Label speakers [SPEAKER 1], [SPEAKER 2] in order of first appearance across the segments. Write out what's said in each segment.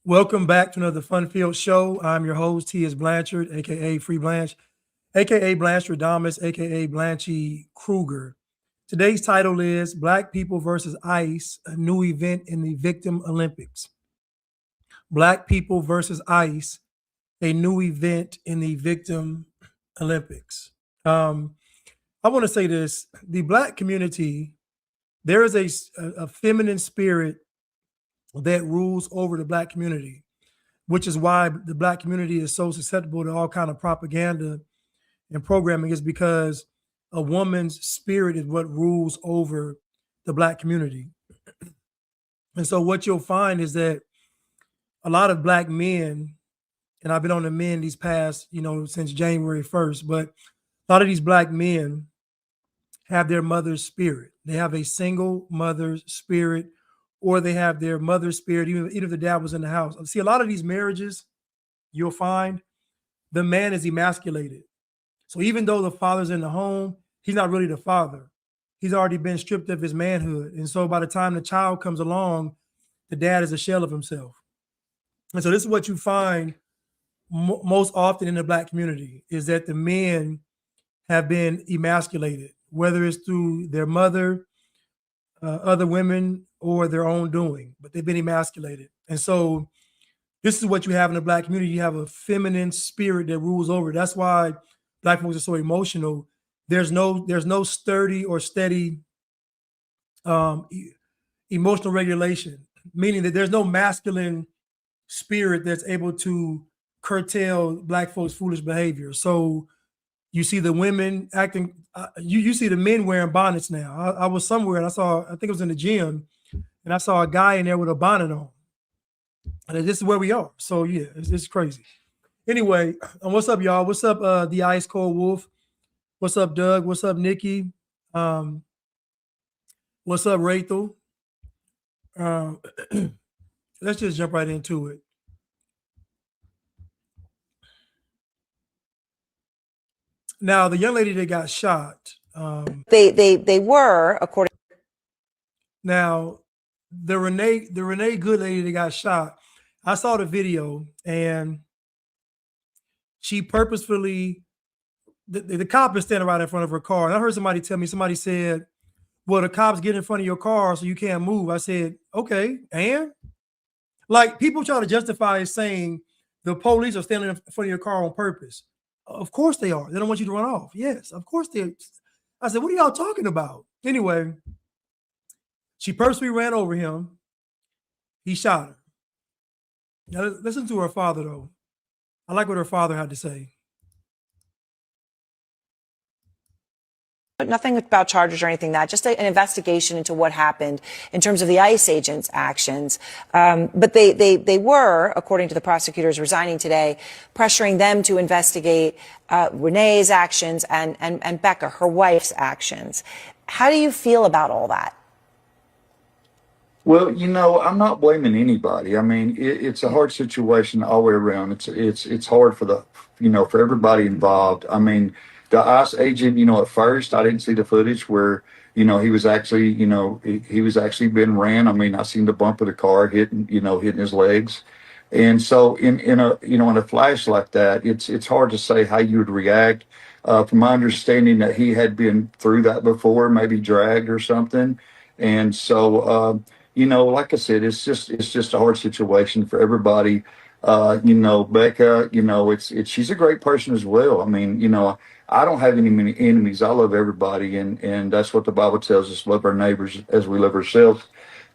[SPEAKER 1] Welcome back to another fun-filled show. I'm your host, T.S. Blanchard, aka Free Blanche, aka Blanche Radamas, aka Blanchy Kruger. Today's title is Black People versus ICE, a new event in the Victim Olympics. Black People versus ICE, a new event in the Victim Olympics. Um, I want to say this: the Black community, there is a feminine spirit that rules over the Black community, which is why the Black community is so susceptible to all kind of propaganda and programming, is because a woman's spirit is what rules over the Black community. And so what you'll find is that a lot of Black men, and I've been on the men these past, since January 1st, but a lot of these Black men have their mother's spirit. They have a single mother's spirit, or they have their mother's spirit, even if the dad was in the house. See, a lot of these marriages, you'll find the man is emasculated. So even though the father's in the home, he's not really the father. He's already been stripped of his manhood. And so by the time the child comes along, the dad is a shell of himself. And so this is what you find most often in the Black community, is that the men have been emasculated, whether it's through their mother, other women, or their own doing, but they've been emasculated. And so this is what you have in the Black community. You have a feminine spirit that rules over. That's why Black folks are so emotional. There's no sturdy or steady emotional regulation, meaning that there's no masculine spirit that's able to curtail Black folks' foolish behavior. So you see the women acting, you see the men wearing bonnets now. I was somewhere and I think it was in the gym, and I saw a guy in there with a bonnet on. And this is where we are. So yeah, it's crazy. Anyway, what's up, y'all? What's up, the Ice Cold Wolf? What's up, Doug? What's up, Nikki? What's up, Rachel? Let's just jump right into it. Now, the young lady that got shot.
[SPEAKER 2] They were, according.
[SPEAKER 1] Now, the Renee Good lady that got shot. I saw the video, and she purposefully, the cop is standing right in front of her car. And I heard somebody tell me, somebody said, well, the cops get in front of your car so you can't move. I said, okay, and? Like, people try to justify it saying the police are standing in front of your car on purpose. Of course they are. They don't want you to run off. Yes, of course they are. I said, what are y'all talking about? Anyway, she purposely ran over him. He shot her. Now, listen to her father, though. I like what her father had to say.
[SPEAKER 2] Nothing about charges or anything that, just an investigation into what happened in terms of the ICE agents' actions. But they were, according to the prosecutors resigning today, pressuring them to investigate Renee's actions and Becca, her wife's actions. How do you feel about all that?
[SPEAKER 3] Well, I'm not blaming anybody. I mean, it's a hard situation all the way around. It's hard for for everybody involved. I mean, the ICE agent, at first I didn't see the footage where, he was actually, he was actually being ran. I mean, I seen the bump of the car hitting his legs. And so in a flash like that, it's hard to say how you would react. From my understanding that he had been through that before, maybe dragged or something. And so, like I said, it's just a hard situation for everybody. Becca, she's a great person as well. I mean, I don't have any many enemies. I love everybody, and that's what the Bible tells us: love our neighbors as we love ourselves.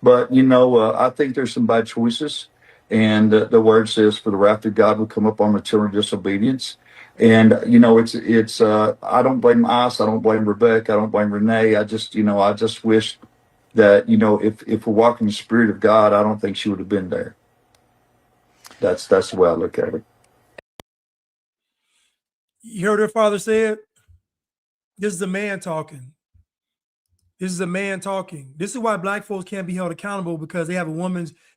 [SPEAKER 3] But I think there's some bad choices, and the word says, "For the wrath of God will come upon the children of disobedience." And it's I don't blame ICE, I don't blame Rebecca, I don't blame Renee. I just wish that if we're walking the Spirit of God, I don't think she would have been there. That's the way I look at it.
[SPEAKER 1] You heard her father say it? This is a man talking. This is a man talking. This is why Black folks can't be held accountable, because they have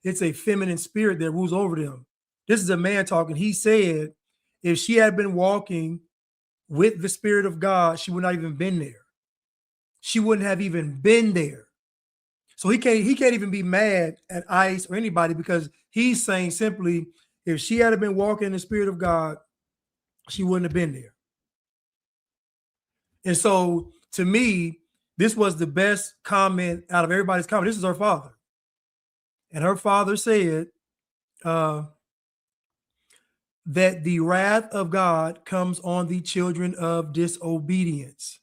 [SPEAKER 1] it's a feminine spirit that rules over them. This is a man talking. He said if she had been walking with the Spirit of God, she would not even been there. She wouldn't have even been there. So he can't even be mad at ICE or anybody because he's saying simply, if she had been walking in the Spirit of God, she wouldn't have been there. And so to me, this was the best comment out of everybody's comment. This is her father. And her father said that the wrath of God comes on the children of disobedience.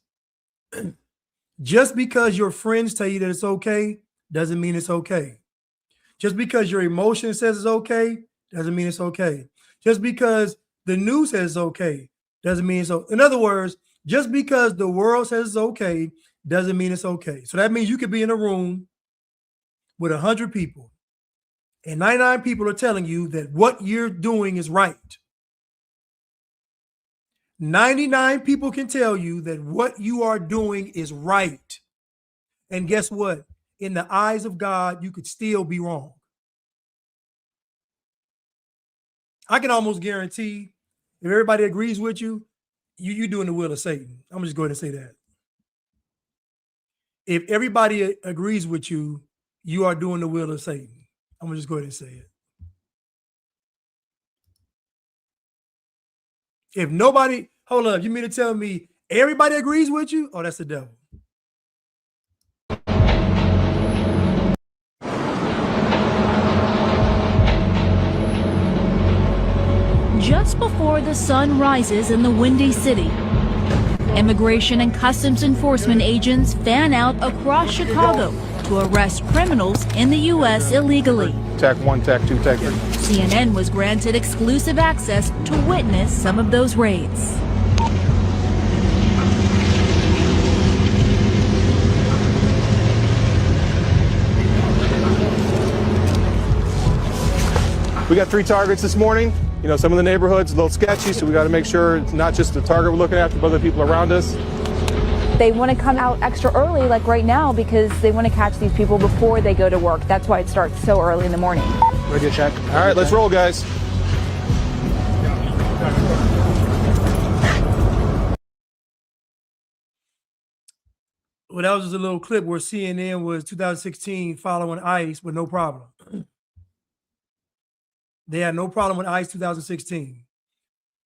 [SPEAKER 1] Just because your friends tell you that it's okay, doesn't mean it's okay. Just because your emotion says it's okay, doesn't mean it's okay. Just because the news says it's okay, doesn't mean it's okay. In other words, just because the world says it's okay, doesn't mean it's okay. So that means you could be in a room with 100 people, and 99 people are telling you that what you're doing is right. 99 people can tell you that what you are doing is right. And guess what? In the eyes of God, you could still be wrong. I can almost guarantee if everybody agrees with you, you're doing the will of Satan. I'm just going to say that. If everybody agrees with you, you are doing the will of Satan. I'm going to just go ahead and say it. If nobody, hold up, you mean to tell me everybody agrees with you? Oh, that's the devil.
[SPEAKER 4] Just before the sun rises in the Windy City, Immigration and Customs Enforcement agents fan out across Chicago to arrest criminals in the U.S. illegally.
[SPEAKER 5] Tech 1, Tech 2, Tech 3.
[SPEAKER 4] CNN was granted exclusive access to witness some of those raids.
[SPEAKER 5] We got 3 targets this morning. You know, some of the neighborhoods a little sketchy, so we got to make sure it's not just the target we're looking after, but other people around us.
[SPEAKER 6] They want to come out extra early, like right now, because they want to catch these people before they go to work. That's why it starts so early in the morning.
[SPEAKER 5] Ready to check? All right, let's roll, guys.
[SPEAKER 1] Well, that was just a little clip where CNN was 2016 following ICE with no problem. They had no problem with ICE 2016.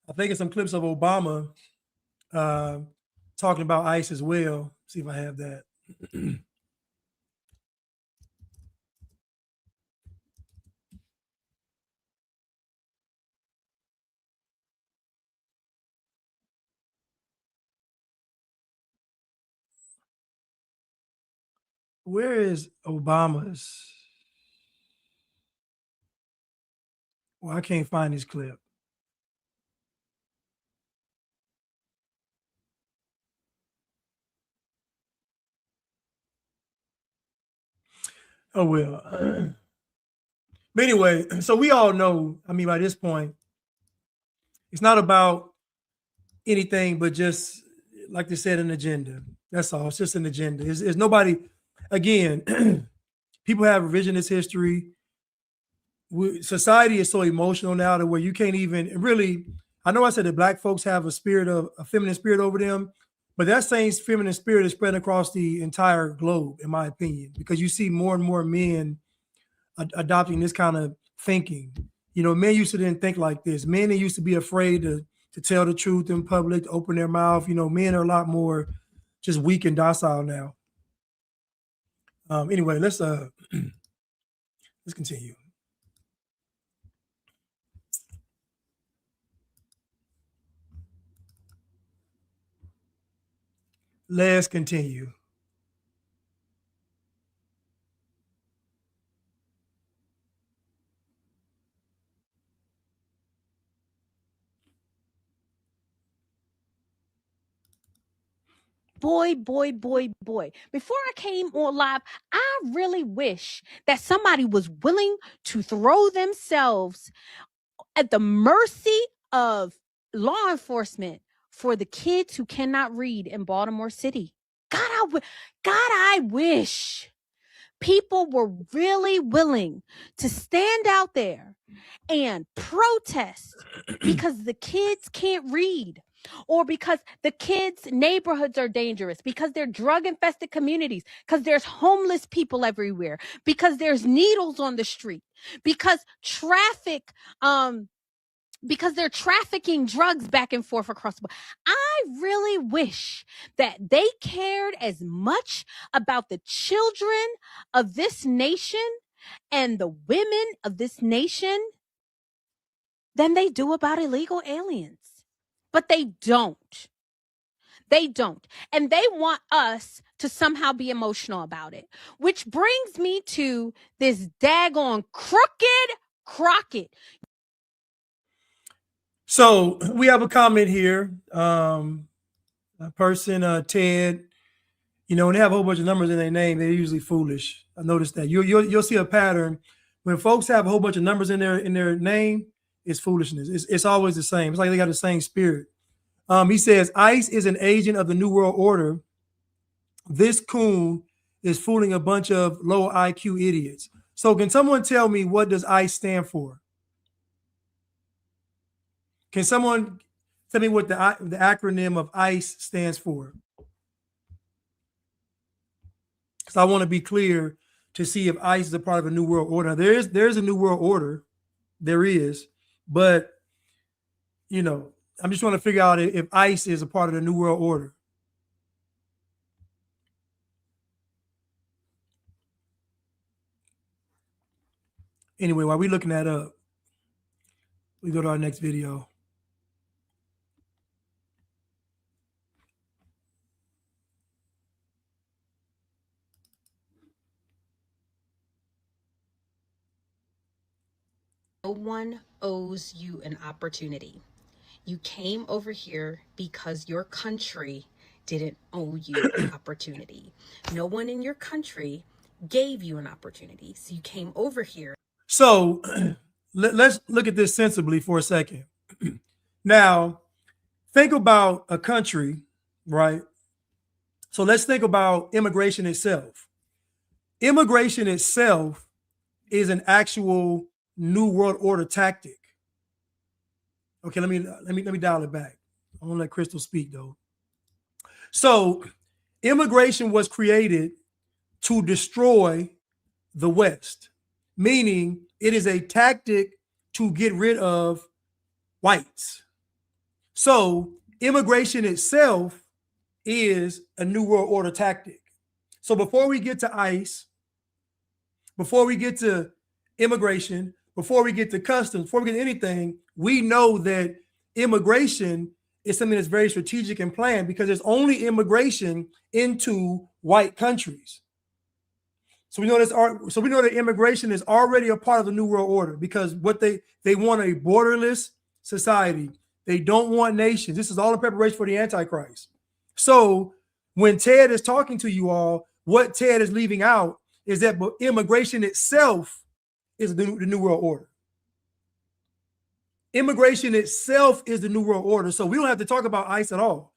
[SPEAKER 1] I think it's some clips of Obama talking about ICE as well. See if I have that. Where is Obama's? Well, I can't find this clip. Oh, well. But anyway, so we all know, I mean, by this point, it's not about anything but just, like they said, an agenda. That's all. It's just an agenda. It's nobody, again, people have revisionist history. Society is so emotional now to where you can't even really, I know I said that Black folks have a feminine spirit over them, but that same feminine spirit is spread across the entire globe, in my opinion, because you see more and more men adopting this kind of thinking. You know, men used to didn't think like this. Men that used to be afraid to tell the truth in public, to open their mouth. You know, men are a lot more just weak and docile now. Anyway, let's continue. Let's continue.
[SPEAKER 7] Boy. Before I came on live, I really wish that somebody was willing to throw themselves at the mercy of law enforcement for the kids who cannot read in Baltimore City. God, I wish people were really willing to stand out there and protest because the kids can't read. or because the kids' neighborhoods are dangerous, because they're drug infested communities, because there's homeless people everywhere, because there's needles on the street, because because they're trafficking drugs back and forth across the board. I really wish that they cared as much about the children of this nation and the women of this nation than they do about illegal aliens. But they don't. They don't. And they want us to somehow be emotional about it, which brings me to this daggone crooked Crockett.
[SPEAKER 1] So we have a comment here. A person, Ted, you know, when they have a whole bunch of numbers in their name, they're usually foolish. I noticed that. You'll see a pattern when folks have a whole bunch of numbers in their name. It's foolishness. It's always the same. It's like they got the same spirit. He says ICE is an agent of the New World Order. This coon is fooling a bunch of low IQ idiots. So can someone tell me, what does ICE stand for? Can someone tell me what the acronym of ICE stands for? Because I want to be clear to see if ICE is a part of a New World Order. There's a New World Order. There is. But, you know, I'm just trying to figure out if ICE is a part of the New World Order. Anyway, while we're looking that up, we go to our next video.
[SPEAKER 8] No one owes you an opportunity. You came over here because your country didn't owe you an opportunity. No one in your country gave you an opportunity. So you came over here.
[SPEAKER 1] So let's look at this sensibly for a second. Now, think about a country, right? So let's think about immigration itself. Immigration itself is an actual New World Order tactic. Okay, let me dial it back. I want to let Crystal speak though. So immigration was created to destroy the West, meaning it is a tactic to get rid of whites. So immigration itself is a New World Order tactic. So before we get to ICE, before we get to immigration, before we get to customs, before we get to anything, we know that immigration is something that's very strategic and planned, because there's only immigration into white countries. So we know this. So we know that immigration is already a part of the New World Order, because what they want a borderless society. They don't want nations. This is all in preparation for the Antichrist. So when Ted is talking to you all, what Ted is leaving out is that immigration itself is the New World Order. Immigration itself is the New World Order. So we don't have to talk about ICE at all.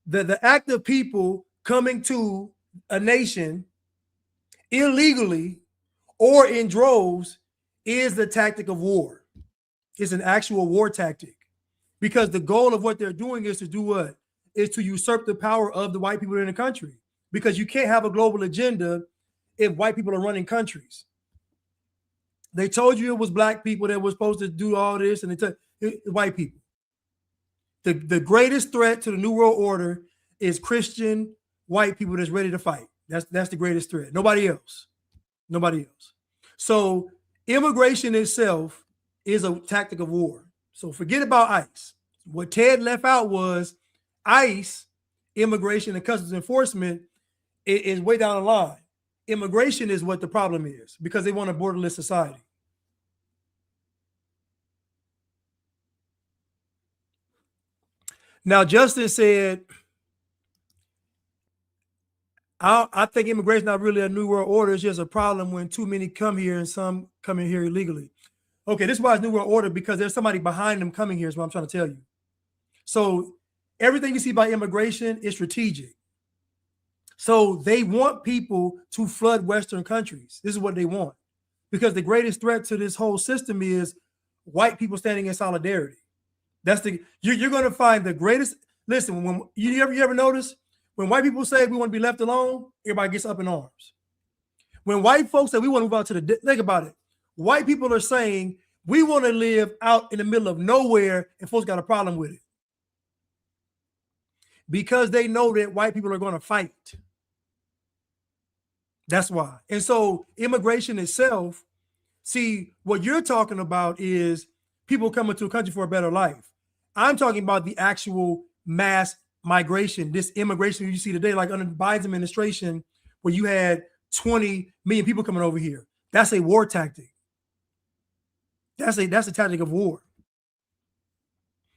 [SPEAKER 1] The act of people coming to a nation illegally or in droves is the tactic of war. It's an actual war tactic, because the goal of what they're doing is to do what? Is to usurp the power of the white people in the country, because you can't have a global agenda if white people are running countries. They told you it was black people that were supposed to do all this, and white people. The greatest threat to the New World Order is Christian white people that's ready to fight. That's the greatest threat. Nobody else. Nobody else. So immigration itself is a tactic of war. So forget about ICE. What Ted left out was ICE, immigration and customs enforcement, is way down the line. Immigration is what the problem is, because they want a borderless society. Now, Justin said, I think immigration is not really a New World Order. It's just a problem when too many come here and some come in here illegally. Okay, this is why it's New World Order, because there's somebody behind them coming here, is what I'm trying to tell you. So everything you see by immigration is strategic. So they want people to flood Western countries. This is what they want, because the greatest threat to this whole system is white people standing in solidarity. You're going to find the greatest. Listen, when you ever notice when white people say we want to be left alone, everybody gets up in arms. When white folks say we want to move out to the, think about it. White people are saying we want to live out in the middle of nowhere, and folks got a problem with it because they know that white people are going to fight. That's why. And so immigration itself, see, what you're talking about is people coming to a country for a better life. I'm talking about the actual mass migration, this immigration you see today, like under the Biden administration, where you had 20 million people coming over here. That's a war tactic. That's a tactic of war.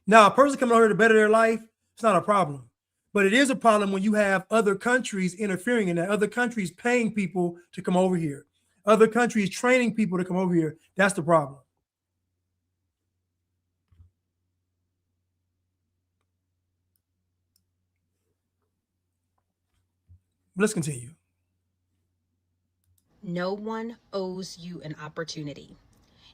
[SPEAKER 1] Now, a person coming over here to better their life, it's not a problem. But it is a problem when you have other countries interfering in that, other countries paying people to come over here, other countries training people to come over here. That's the problem. Let's continue.
[SPEAKER 8] No one owes you an opportunity.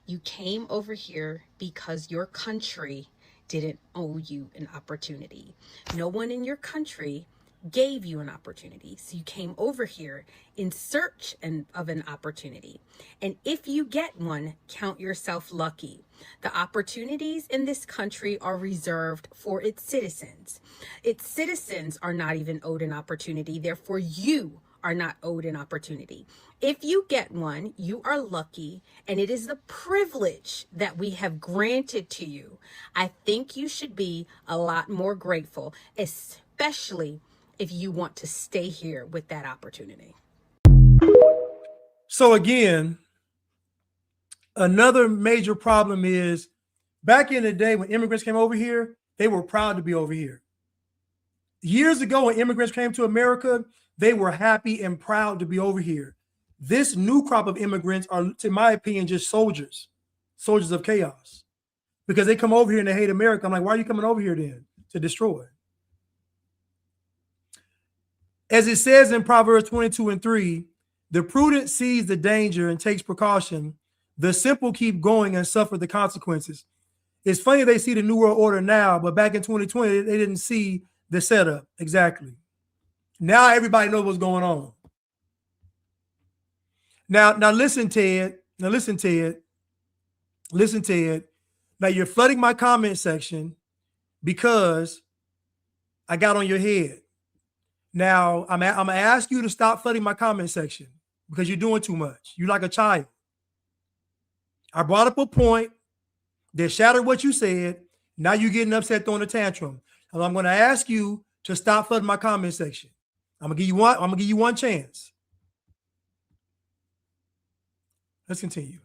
[SPEAKER 8] You came over here because your country didn't owe you an opportunity. No one in your country gave you an opportunity. So you came over here in search of an opportunity. And if you get one, count yourself lucky. The opportunities in this country are reserved for its citizens. Its citizens are not even owed an opportunity. Therefore, you are not owed an opportunity. If you get one, you are lucky, and it is the privilege that we have granted to you. I think you should be a lot more grateful, especially if you want to stay here with that opportunity.
[SPEAKER 1] So again, another major problem is back in the day when immigrants came over here, they were proud to be over here. Years ago, when immigrants came to America, they were happy and proud to be over here. This new crop of immigrants are, in my opinion, just soldiers of chaos, because they come over here and they hate America. I'm like, why are you coming over here then? To destroy. As it says in Proverbs 22:3, the prudent sees the danger and takes precaution. The simple keep going and suffer the consequences. It's funny they see the New World Order now, but back in 2020, they didn't see the setup exactly. Now everybody knows what's going on. Now listen, Ted. Listen, Ted. Now you're flooding my comment section because I got on your head. Now I'm gonna ask you to stop flooding my comment section because you're doing too much. You're like a child. I brought up a point that shattered what you said. Now you're getting upset, throwing a tantrum. And I'm gonna ask you to stop flooding my comment section. I'm gonna give you one chance. Let's continue.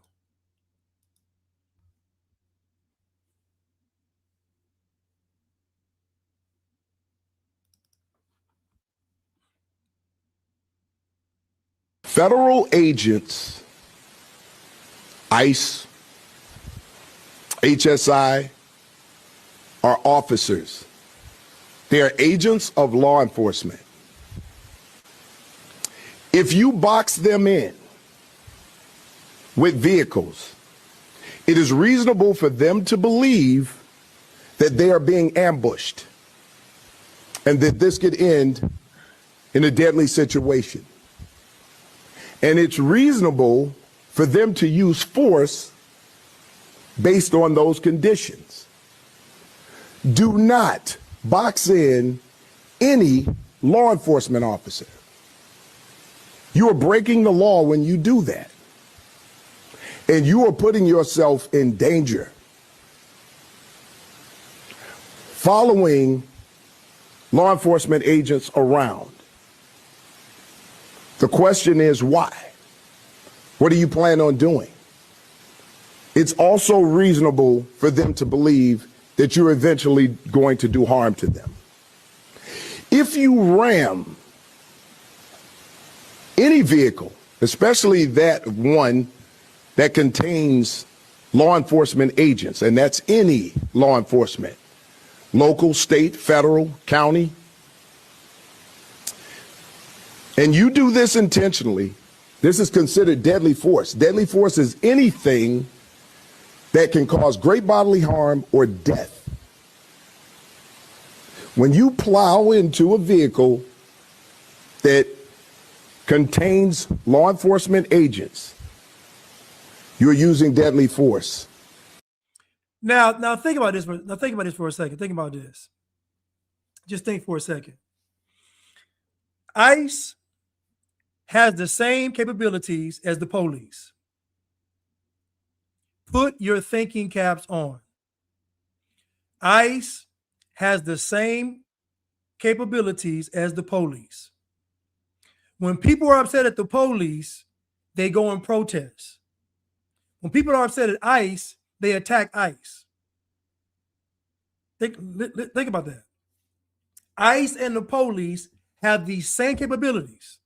[SPEAKER 9] Federal agents, ICE, HSI, are officers. They are agents of law enforcement. If you box them in with vehicles, it is reasonable for them to believe that they are being ambushed and that this could end in a deadly situation. And it's reasonable for them to use force based on those conditions. Do not box in any law enforcement officer. You are breaking the law when you do that. And you are putting yourself in danger. Following law enforcement agents around. The question is why? What do you plan on doing? It's also reasonable for them to believe that you're eventually going to do harm to them. If you ram any vehicle, especially that one that contains law enforcement agents, and that's any law enforcement, local, state, federal, county, and you do this intentionally, this is considered deadly force. Deadly force is anything that can cause great bodily harm or death. When you plow into a vehicle that contains law enforcement agents, you're using deadly force.
[SPEAKER 1] Now think about this. Now think about this for a second. Think about this. Just think for a second. ICE has the same capabilities as the police. Put your thinking caps on. ICE has the same capabilities as the police. When people are upset at the police, they go and protest. When people are upset at ICE, they attack ICE. Think about that. ICE and the police have the same capabilities.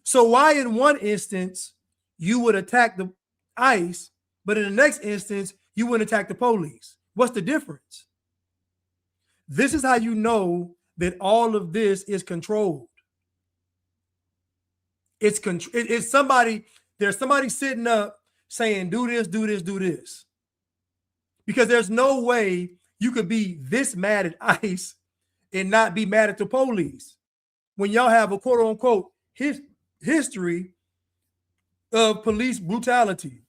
[SPEAKER 1] So why in one instance you would attack the ICE, but in the next instance you wouldn't attack the police? What's the difference? This is how you know that all of this is controlled. It's somebody, there's somebody sitting up saying, do this, do this, do this. Because there's no way you could be this mad at ICE and not be mad at the police when y'all have a quote unquote history of police brutality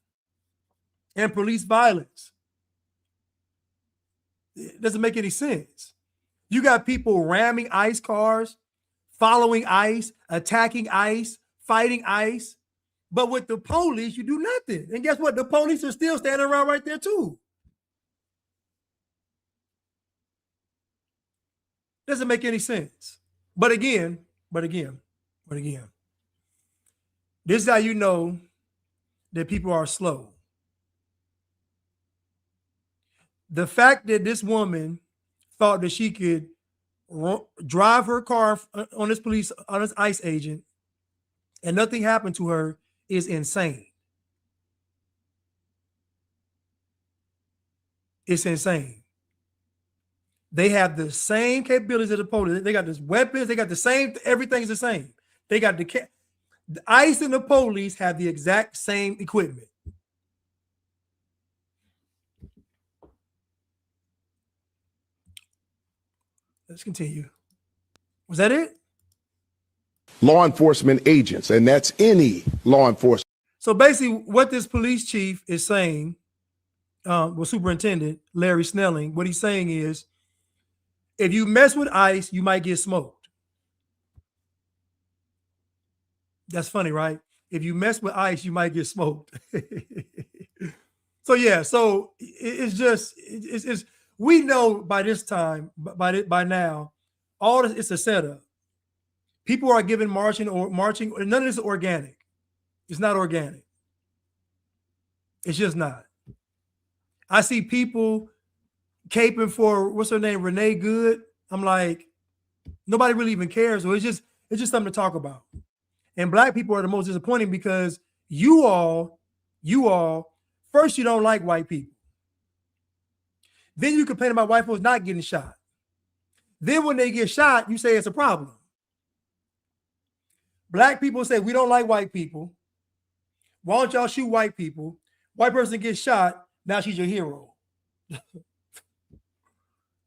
[SPEAKER 1] and police violence. It doesn't make any sense. You got people ramming ICE cars, following ICE, attacking ICE, fighting ICE. But with the police, you do nothing. And guess what? The police are still standing around right there too. Doesn't make any sense. But again, this is how you know that people are slow. The fact that this woman thought that she could drive her car on this ICE agent and nothing happened to her is insane. It's insane. They have the same capabilities as the police. They got this weapons. They got the same. Everything's the same. They got the ICE and the police have the exact same equipment. Let's continue. Was that it?
[SPEAKER 9] Law enforcement agents, and that's any law enforcement.
[SPEAKER 1] So basically, what this police chief is saying, Superintendent Larry Snelling, what he's saying is, if you mess with ICE, you might get smoked. That's funny, right? If you mess with ICE, you might get smoked. So yeah, so it's we know by this time, by now, all this, it's a setup. People are giving marching. None of this is organic. It's not organic. It's just not. I see people caping for, what's her name, Renee Good. I'm like, nobody really even cares. So it's just something to talk about. And black people are the most disappointing because you all, first you don't like white people. Then you complain about white folks not getting shot. Then when they get shot, you say it's a problem. Black people say, we don't like white people. Why don't y'all shoot white people? White person gets shot, now she's your hero.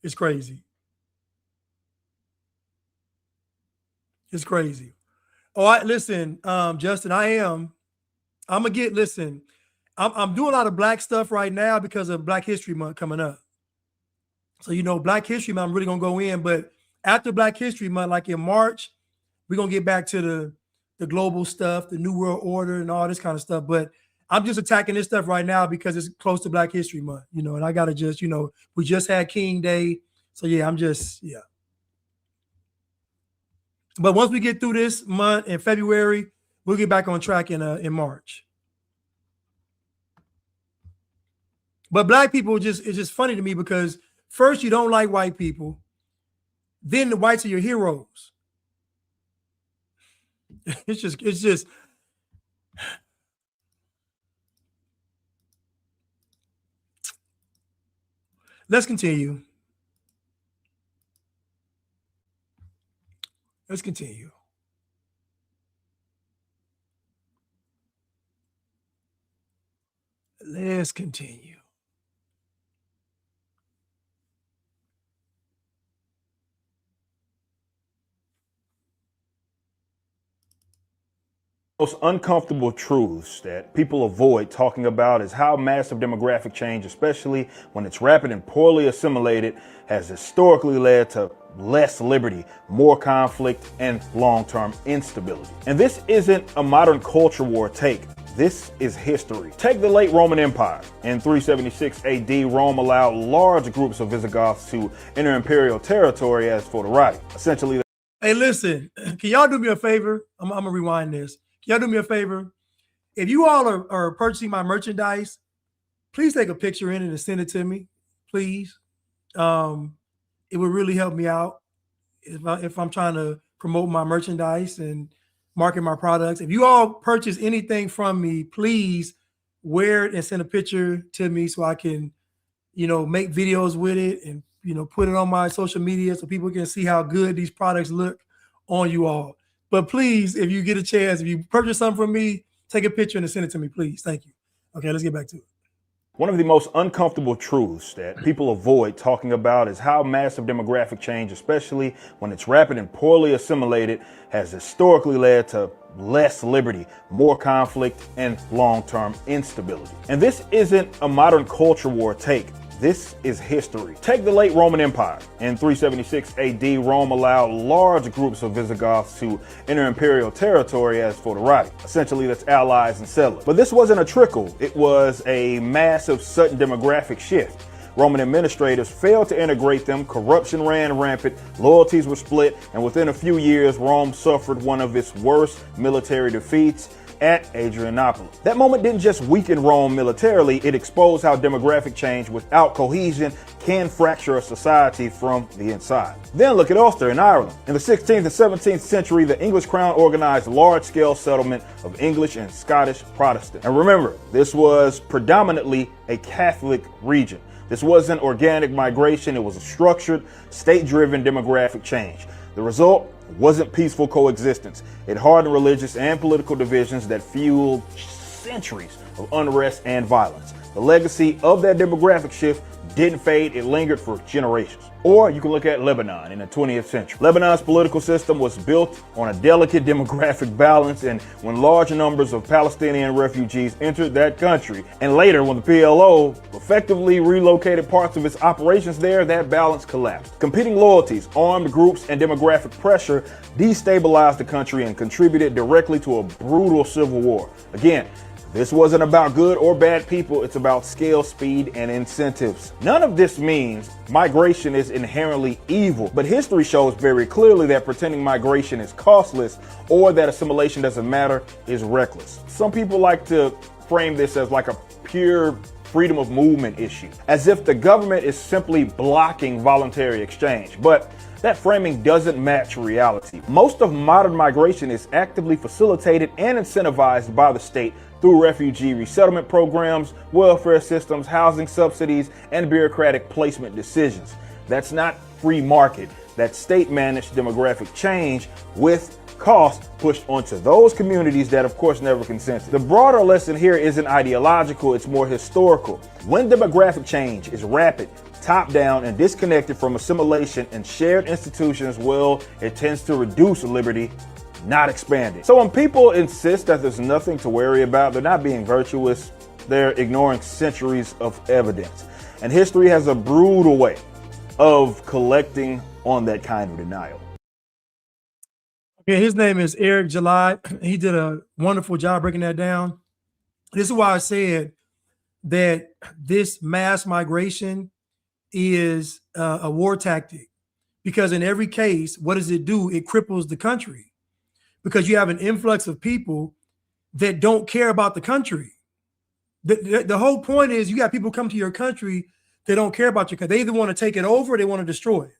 [SPEAKER 1] It's crazy. It's crazy. Oh, listen, Justin, I'm doing a lot of black stuff right now because of Black History Month coming up. So, Black History Month, I'm really going to go in, but after Black History Month, like in March, we're going to get back to the global stuff, the New World Order and all this kind of stuff. But I'm just attacking this stuff right now because it's close to Black History Month, and I got to just, we just had King Day. So yeah, yeah. But once we get through this month in February, we'll get back on track in March. But black people, it's just funny to me because first you don't like white people, then the whites are your heroes. It's just. Let's continue. Let's continue. Let's continue.
[SPEAKER 10] Most uncomfortable truths that people avoid talking about is how massive demographic change, especially when it's rapid and poorly assimilated, has historically led to less liberty, more conflict, and long-term instability. And this isn't a modern culture war take. This is history. Take the late Roman Empire. In 376 AD, Rome allowed large groups of Visigoths to enter imperial territory as foederati. Essentially,
[SPEAKER 1] Hey, listen, can y'all do me a favor? I'm gonna rewind this. Can y'all do me a favor? If you all are purchasing my merchandise, please take a picture in it and send it to me, please. It would really help me out if I'm trying to promote my merchandise and market my products. If you all purchase anything from me, please wear it and send a picture to me so I can, make videos with it and, put it on my social media so people can see how good these products look on you all. But please, if you get a chance, if you purchase something from me, take a picture and send it to me, please. Thank you. Okay, let's get back to it.
[SPEAKER 10] one of the most uncomfortable truths that people avoid talking about is how massive demographic change, especially when it's rapid and poorly assimilated, has historically led to less liberty, more conflict, and long-term instability. And this isn't a modern culture war take. This is history. Take the late Roman Empire. In 376 AD, Rome allowed large groups of Visigoths to enter imperial territory as foederati. Essentially, that's allies and settlers. But this wasn't a trickle. It was a massive, sudden demographic shift. Roman administrators failed to integrate them, corruption ran rampant, loyalties were split, and within a few years, Rome suffered one of its worst military defeats at Adrianople. That moment didn't just weaken Rome militarily, it exposed how demographic change without cohesion can fracture a society from the inside. Then look at Ulster in Ireland. In the 16th and 17th century, the English crown organized large-scale settlement of English and Scottish Protestants. And remember, this was predominantly a Catholic region. This wasn't organic migration, it was a structured, state-driven demographic change. The result wasn't peaceful coexistence. It hardened religious and political divisions that fueled centuries of unrest and violence. The legacy of that demographic shift didn't fade, it lingered for generations. Or you can look at Lebanon in the 20th century. Lebanon's political system was built on a delicate demographic balance, and when large numbers of Palestinian refugees entered that country, and later when the PLO effectively relocated parts of its operations there, that balance collapsed. Competing loyalties, armed groups, and demographic pressure destabilized the country and contributed directly to a brutal civil war. Again, this wasn't about good or bad people, it's about scale, speed, and incentives. None of this means migration is inherently evil, but history shows very clearly that pretending migration is costless or that assimilation doesn't matter is reckless. Some people like to frame this as like a pure freedom of movement issue, as if the government is simply blocking voluntary exchange. But that framing doesn't match reality. Most of modern migration is actively facilitated and incentivized by the state through refugee resettlement programs, welfare systems, housing subsidies, and bureaucratic placement decisions. That's not free market. That's state-managed demographic change with cost pushed onto those communities that of course never consented. The broader lesson here isn't ideological, it's more historical. When demographic change is rapid, top-down, and disconnected from assimilation and shared institutions, well, it tends to reduce liberty, not expand it. So when people insist that there's nothing to worry about, they're not being virtuous, they're ignoring centuries of evidence. And history has a brutal way of collecting on that kind of denial.
[SPEAKER 1] Okay, his name is Eric Jalad. He did a wonderful job breaking that down. This is why I said that this mass migration is a war tactic, because in every case, what does it do? It cripples the country, because you have an influx of people that don't care about the country. The whole point is you got people come to your country that don't care about your country. They either want to take it over or they want to destroy it.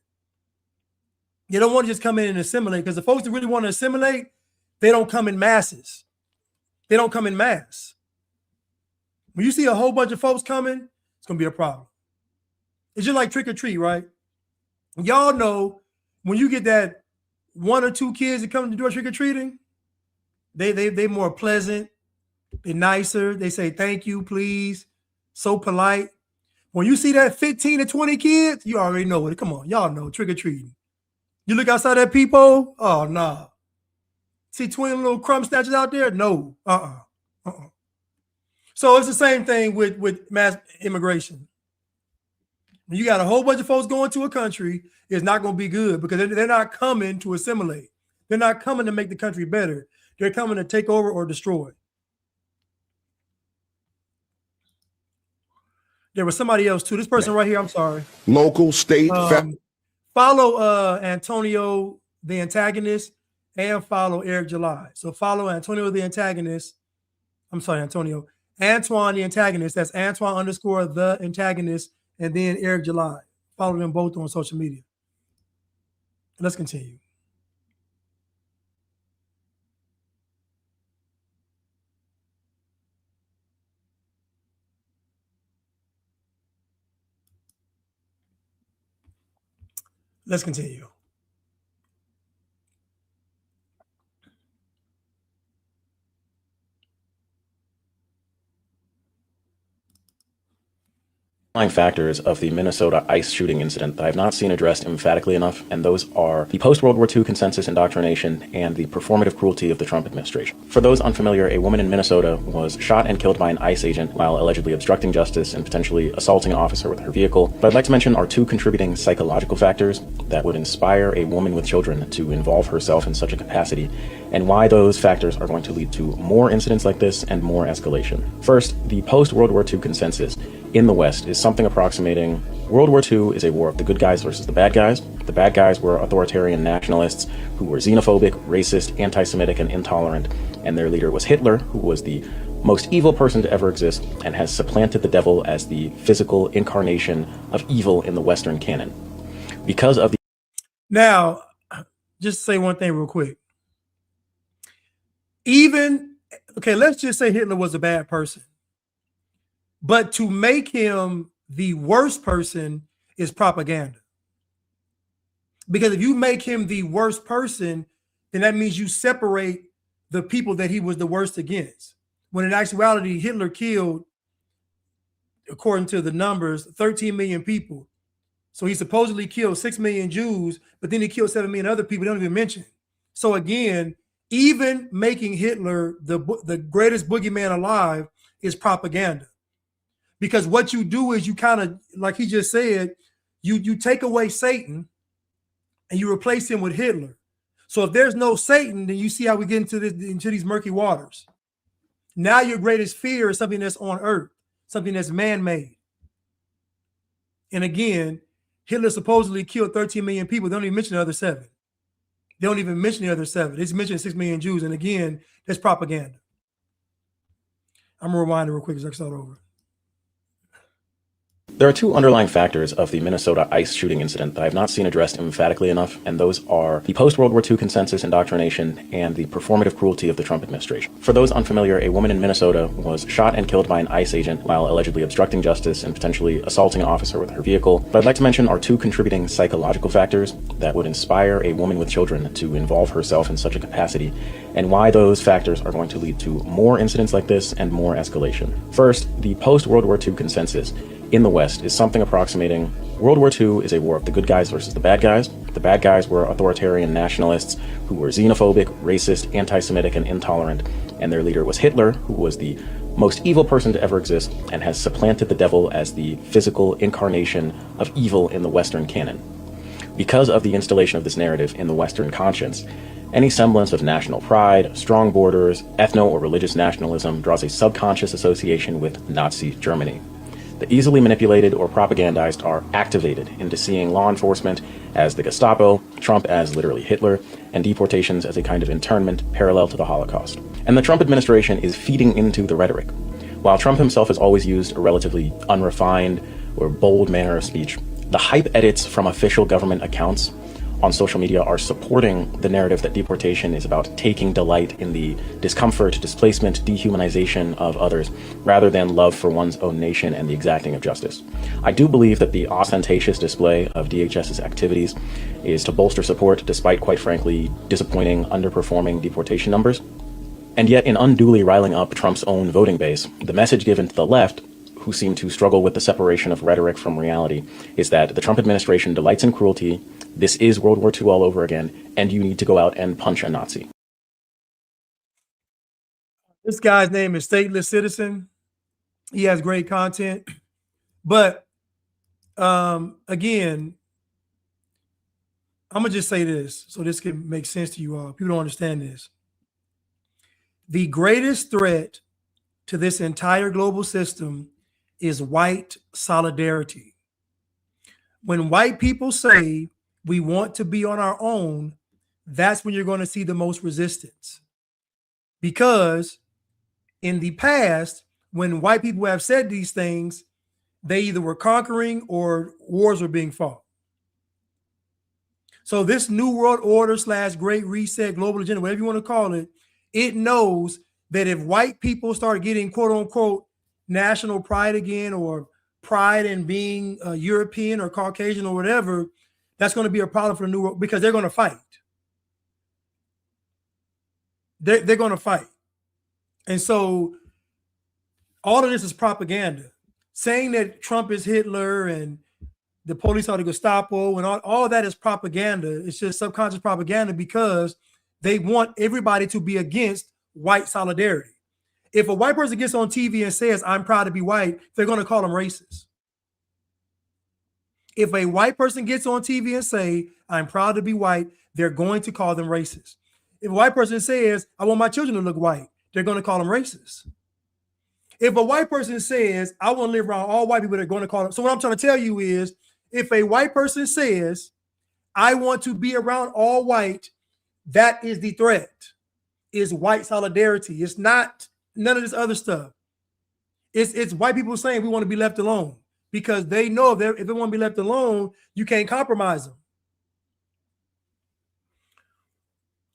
[SPEAKER 1] They don't want to just come in and assimilate, because the folks that really want to assimilate, they don't come in masses. They don't come in mass. When you see a whole bunch of folks coming, it's going to be a problem. It's just like trick or treat, right? Y'all know when you get that one or two kids that come to do a trick or treating, they more pleasant, they're nicer, they say thank you, please, so polite. When you see that 15 to 20 kids, you already know it. Come on, y'all know trick or treating. You look outside that peephole, oh no. See 20 little crumb snatchers out there? No. So it's the same thing with mass immigration. When you got a whole bunch of folks going to a country, it's not going to be good because they're not coming to assimilate. They're not coming to make the country better. They're coming to take over or destroy. There was somebody else too. This person right here, I'm sorry.
[SPEAKER 9] Local, state,
[SPEAKER 1] follow Antonio the antagonist and follow Eric July. So follow Antonio the antagonist. I'm sorry, Antonio. Antoine the antagonist. That's Antoine _ the antagonist. And then Eric July. Follow them both on social media. Let's continue. Let's continue.
[SPEAKER 11] Factors of the Minnesota ICE shooting incident that I have not seen addressed emphatically enough, and those are the post-World War II consensus indoctrination and the performative cruelty of the Trump administration. For those unfamiliar, a woman in Minnesota was shot and killed by an ICE agent while allegedly obstructing justice and potentially assaulting an officer with her vehicle. But I'd like to mention are two contributing psychological factors that would inspire a woman with children to involve herself in such a capacity, and why those factors are going to lead to more incidents like this and more escalation. First, the post-World War II consensus in the West is something approximating World War II is a war of the good guys versus the bad guys. The bad guys were authoritarian nationalists who were xenophobic, racist, anti-Semitic, and intolerant, and their leader was Hitler, who was the most evil person to ever exist and has supplanted the devil as the physical incarnation of evil in the Western canon. Because of the...
[SPEAKER 1] Now, just say one thing real quick. Okay, let's just say Hitler was a bad person. But to make him the worst person is propaganda. Because if you make him the worst person, then that means you separate the people that he was the worst against. When in actuality, Hitler killed, according to the numbers, 13 million people. So he supposedly killed 6 million Jews, but then he killed 7 million other people they don't even mention. So again, even making Hitler the greatest boogeyman alive is propaganda. Because what you do is you kind of, like he just said, you take away Satan and you replace him with Hitler. So if there's no Satan, then you see how we get into these murky waters. Now your greatest fear is something that's on earth, something that's man-made. And again, Hitler supposedly killed 13 million people. They don't even mention the other 7. They don't even mention the other 7. They just mention 6 million Jews. And again, that's propaganda. I'm going to rewind it real quick as I start over.
[SPEAKER 11] There are two underlying factors of the Minnesota ICE shooting incident that I have not seen addressed emphatically enough, and those are the post-World War II consensus indoctrination and the performative cruelty of the Trump administration. For those unfamiliar, a woman in Minnesota was shot and killed by an ICE agent while allegedly obstructing justice and potentially assaulting an officer with her vehicle. But I'd like to mention are two contributing psychological factors that would inspire a woman with children to involve herself in such a capacity, and why those factors are going to lead to more incidents like this and more escalation. First, the post-World War II consensus in the West is something approximating World War II is a war of the good guys versus the bad guys. The bad guys were authoritarian nationalists who were xenophobic, racist, anti-Semitic, and intolerant, and their leader was Hitler, who was the most evil person to ever exist and has supplanted the devil as the physical incarnation of evil in the Western canon. Because of the installation of this narrative in the Western conscience, any semblance of national pride, strong borders, ethno or religious nationalism draws a subconscious association with Nazi Germany. The easily manipulated or propagandized are activated into seeing law enforcement as the Gestapo, Trump as literally Hitler, and deportations as a kind of internment parallel to the Holocaust. And the Trump administration is feeding into the rhetoric. While Trump himself has always used a relatively unrefined or bold manner of speech, the hype edits from official government accounts on social media are supporting the narrative that deportation is about taking delight in the discomfort, displacement, dehumanization of others, rather than love for one's own nation and the exacting of justice. I do believe that the ostentatious display of DHS's activities is to bolster support, despite, quite frankly, disappointing, underperforming deportation numbers. And yet, in unduly riling up Trump's own voting base, the message given to the left, who seem to struggle with the separation of rhetoric from reality, is that the Trump administration delights in cruelty, this is World War II all over again, and you need to go out and punch a Nazi.
[SPEAKER 1] This guy's name is Stateless Citizen. He has great content. But again, I'm going to just say this so this can make sense to you all. People don't understand this. The greatest threat to this entire global system is white solidarity. When white people say we want to be on our own, that's when you're going to see the most resistance. Because in the past, when white people have said these things, they either were conquering or wars were being fought. So this new world order / great reset, global agenda, whatever you want to call it, it knows that if white people start getting quote unquote national pride again, or pride in being European or Caucasian or whatever, that's going to be a problem for the new world, because they're going to fight. They're going to fight. And so all of this is propaganda. Saying that Trump is Hitler and the police are the Gestapo and all that is propaganda. It's just subconscious propaganda, because they want everybody to be against white solidarity. If a white person gets on TV and says, I'm proud to be white, they're going to call them racist. If a white person gets on TV and say, I'm proud to be white, they're going to call them racist. If a white person says, I want my children to look white, they're going to call them racist. If a white person says, I want to live around all white people, they're going to call them. So what I'm trying to tell you is, if a white person says, I want to be around all white, that is the threat, is white solidarity. It's not none of this other stuff. It's white people saying we want to be left alone, because they know if they want to be left alone, you can't compromise them.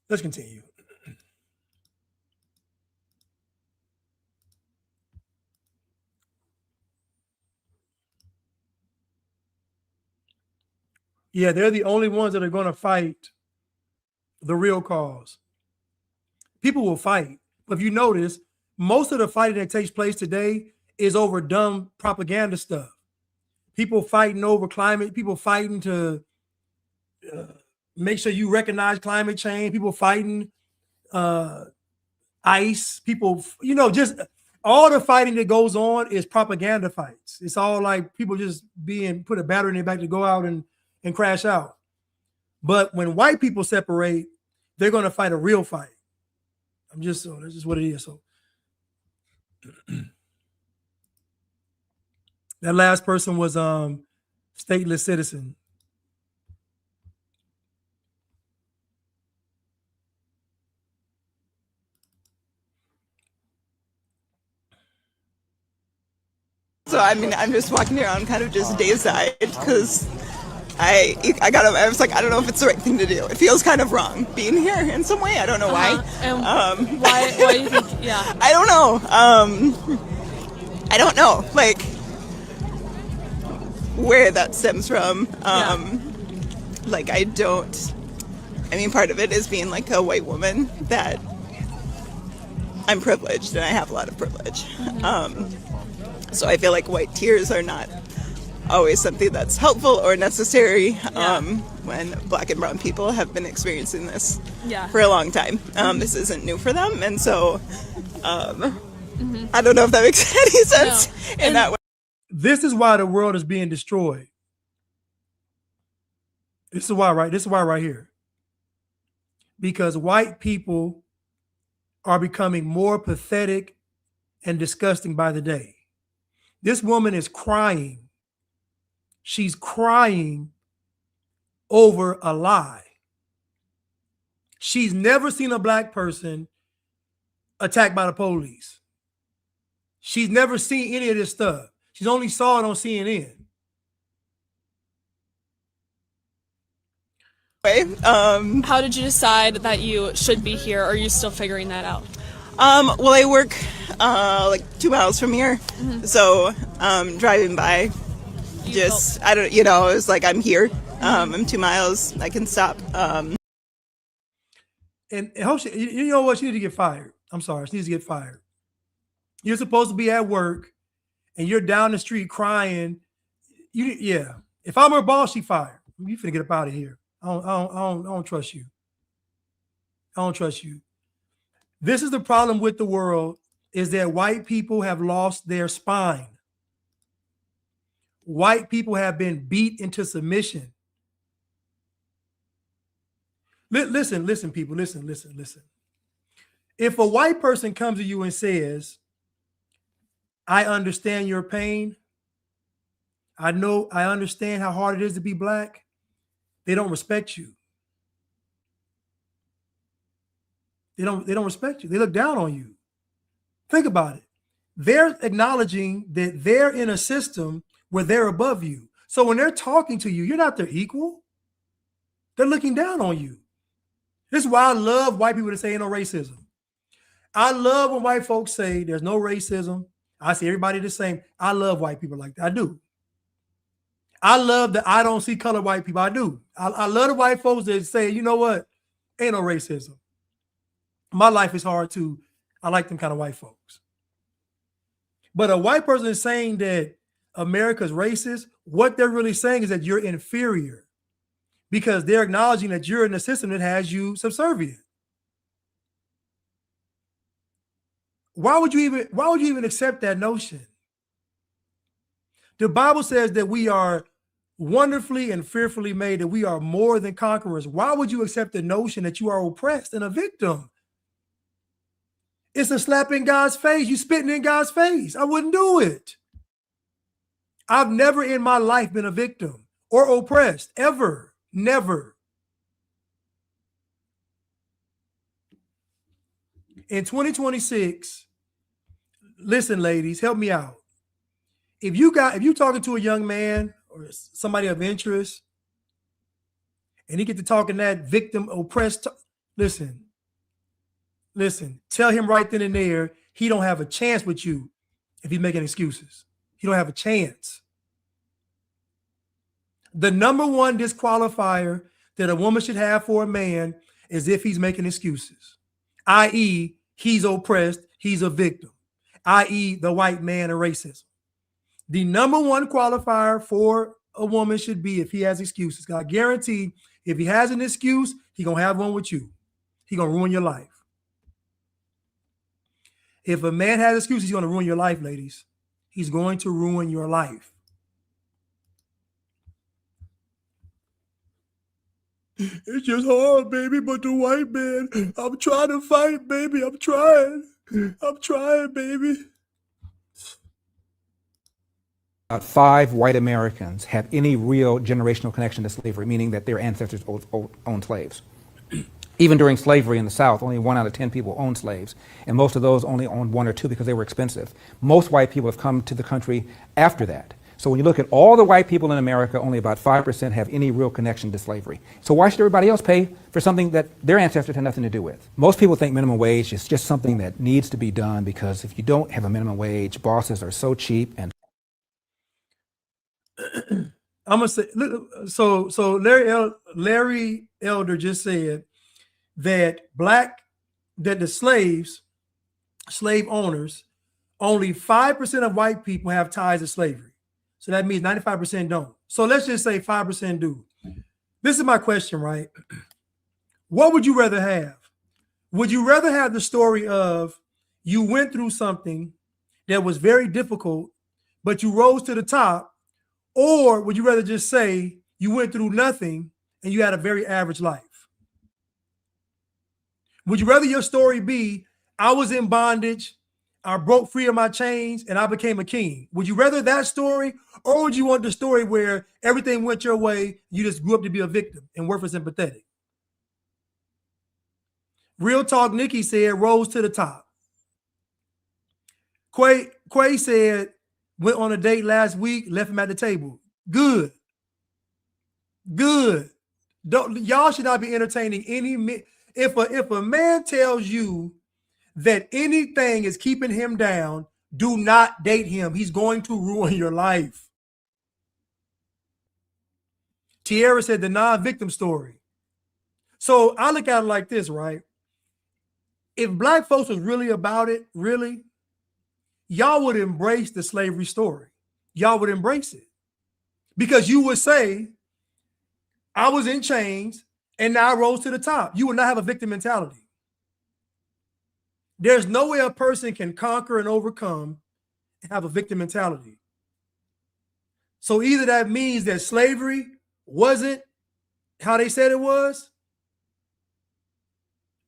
[SPEAKER 1] Let's continue. Yeah, they're the only ones that are going to fight the real cause. People will fight. But if you notice, most of the fighting that takes place today is over dumb propaganda stuff. People fighting over climate, people fighting to make sure you recognize climate change, people fighting ICE, people, just all the fighting that goes on is propaganda fights. It's all like people just put a battery in their back to go out and crash out. But when white people separate, they're going to fight a real fight. That's just what it is. So that last person was Stateless Citizen.
[SPEAKER 12] So I mean, I'm just walking around kind of just dazed-eyed, because I was like, I don't know if it's the right thing to do. It feels kind of wrong being here in some way. I don't know why.
[SPEAKER 13] Why do you think? Yeah.
[SPEAKER 12] I don't know. I don't know, like, where that stems from. Like, I mean, part of it is being like a white woman, that I'm privileged and I have a lot of privilege. So I feel like white tears are not always something that's helpful or necessary when black and brown people have been experiencing this for a long time. This isn't new for them, and so I don't know if that makes any sense in that way.
[SPEAKER 1] This is why the world is being destroyed. This is why right here. Because white people are becoming more pathetic and disgusting by the day. This woman is crying. She's crying over a lie. She's never seen a black person attacked by the police. She's never seen any of this stuff. She's only saw it on CNN.
[SPEAKER 13] How did you decide that you should be here? Or are you still figuring that out?
[SPEAKER 12] Well, I work like 2 miles from here, so driving by, I don't, it was like, I'm here. I'm 2 miles. I can stop.
[SPEAKER 1] And you know what? She needs to get fired. I'm sorry. She needs to get fired. You're supposed to be at work, and you're down the street crying. If I'm her boss, she fired. You finna get up out of here. I don't trust you. I don't trust you. This is the problem with the world is that white people have lost their spine. White people have been beat into submission. Listen, people, listen. If a white person comes to you and says, I understand your pain, I understand how hard it is to be black, they don't respect you. They don't respect you. They look down on you. Think about it. They're acknowledging that they're in a system where they're above you. So when they're talking to you, you're not their equal. They're looking down on you. This is why I love white people to say ain't no racism. I love when white folks say there's no racism. I see everybody the same. I love white people like that. I do. I love that I don't see colored white people. I do. I love the white folks that say, you know what? Ain't no racism. My life is hard too. I like them kind of white folks. But a white person is saying that America's racist. What they're really saying is that you're inferior because they're acknowledging that you're in a system that has you subservient. Why would you even accept that notion? The Bible says that we are wonderfully and fearfully made, that we are more than conquerors. Why would you accept the notion that you are oppressed and a victim? It's a slap in God's face. You spitting in God's face. I wouldn't do it. I've never in my life been a victim or oppressed, ever, never. In 2026, listen, ladies, help me out. If you're talking to a young man or somebody of interest, and he get to talking that victim oppressed, listen, tell him right then and there, he don't have a chance with you if he's making excuses. He don't have a chance. The number one disqualifier that a woman should have for a man is if he's making excuses, i.e., he's oppressed, he's a victim, i.e., the white man and racism. The number one qualifier for a woman should be if he has excuses. I guarantee if he has an excuse, he's going to have one with you. He's going to ruin your life. If a man has excuses, he's going to ruin your life, ladies. He's going to ruin your life. It's just hard, baby, but the white man, I'm trying to fight, baby. I'm trying, baby.
[SPEAKER 14] 5 white Americans have any real generational connection to slavery, meaning that their ancestors owned slaves. Even during slavery in the South, only 1 out of 10 people owned slaves, and most of those only owned 1 or 2 because they were expensive. Most white people have come to the country after that. So when you look at all the white people in America, only about 5% have any real connection to slavery. So why should everybody else pay for something that their ancestors had nothing to do with? Most people think minimum wage is just something that needs to be done because if you don't have a minimum wage, bosses are so cheap and
[SPEAKER 1] I'm gonna say so. Larry Elder just said that the slave owners, only 5% of white people have ties to slavery. So that means 95% don't. So let's just say 5% do. This is my question, right? What would you rather have? Would you rather have the story of you went through something that was very difficult, but you rose to the top? Or would you rather just say you went through nothing and you had a very average life? Would you rather your story be, I was in bondage, I broke free of my chains, and I became a king? Would you rather that story, or would you want the story where everything went your way, you just grew up to be a victim and worthless and pathetic? Real talk, Nikki said, rose to the top. Quay said, went on a date last week, left him at the table. Good. Y'all should not be entertaining any. If a man tells you that anything is keeping him down, do not date him. He's going to ruin your life. Tierra said the non-victim story. So I look at it like this, right? If black folks was really about it, really, y'all would embrace the slavery story. Y'all would embrace it. Because you would say, I was in chains and now I rose to the top. You would not have a victim mentality. There's no way a person can conquer and overcome and have a victim mentality. So either that means that slavery wasn't how they said it was,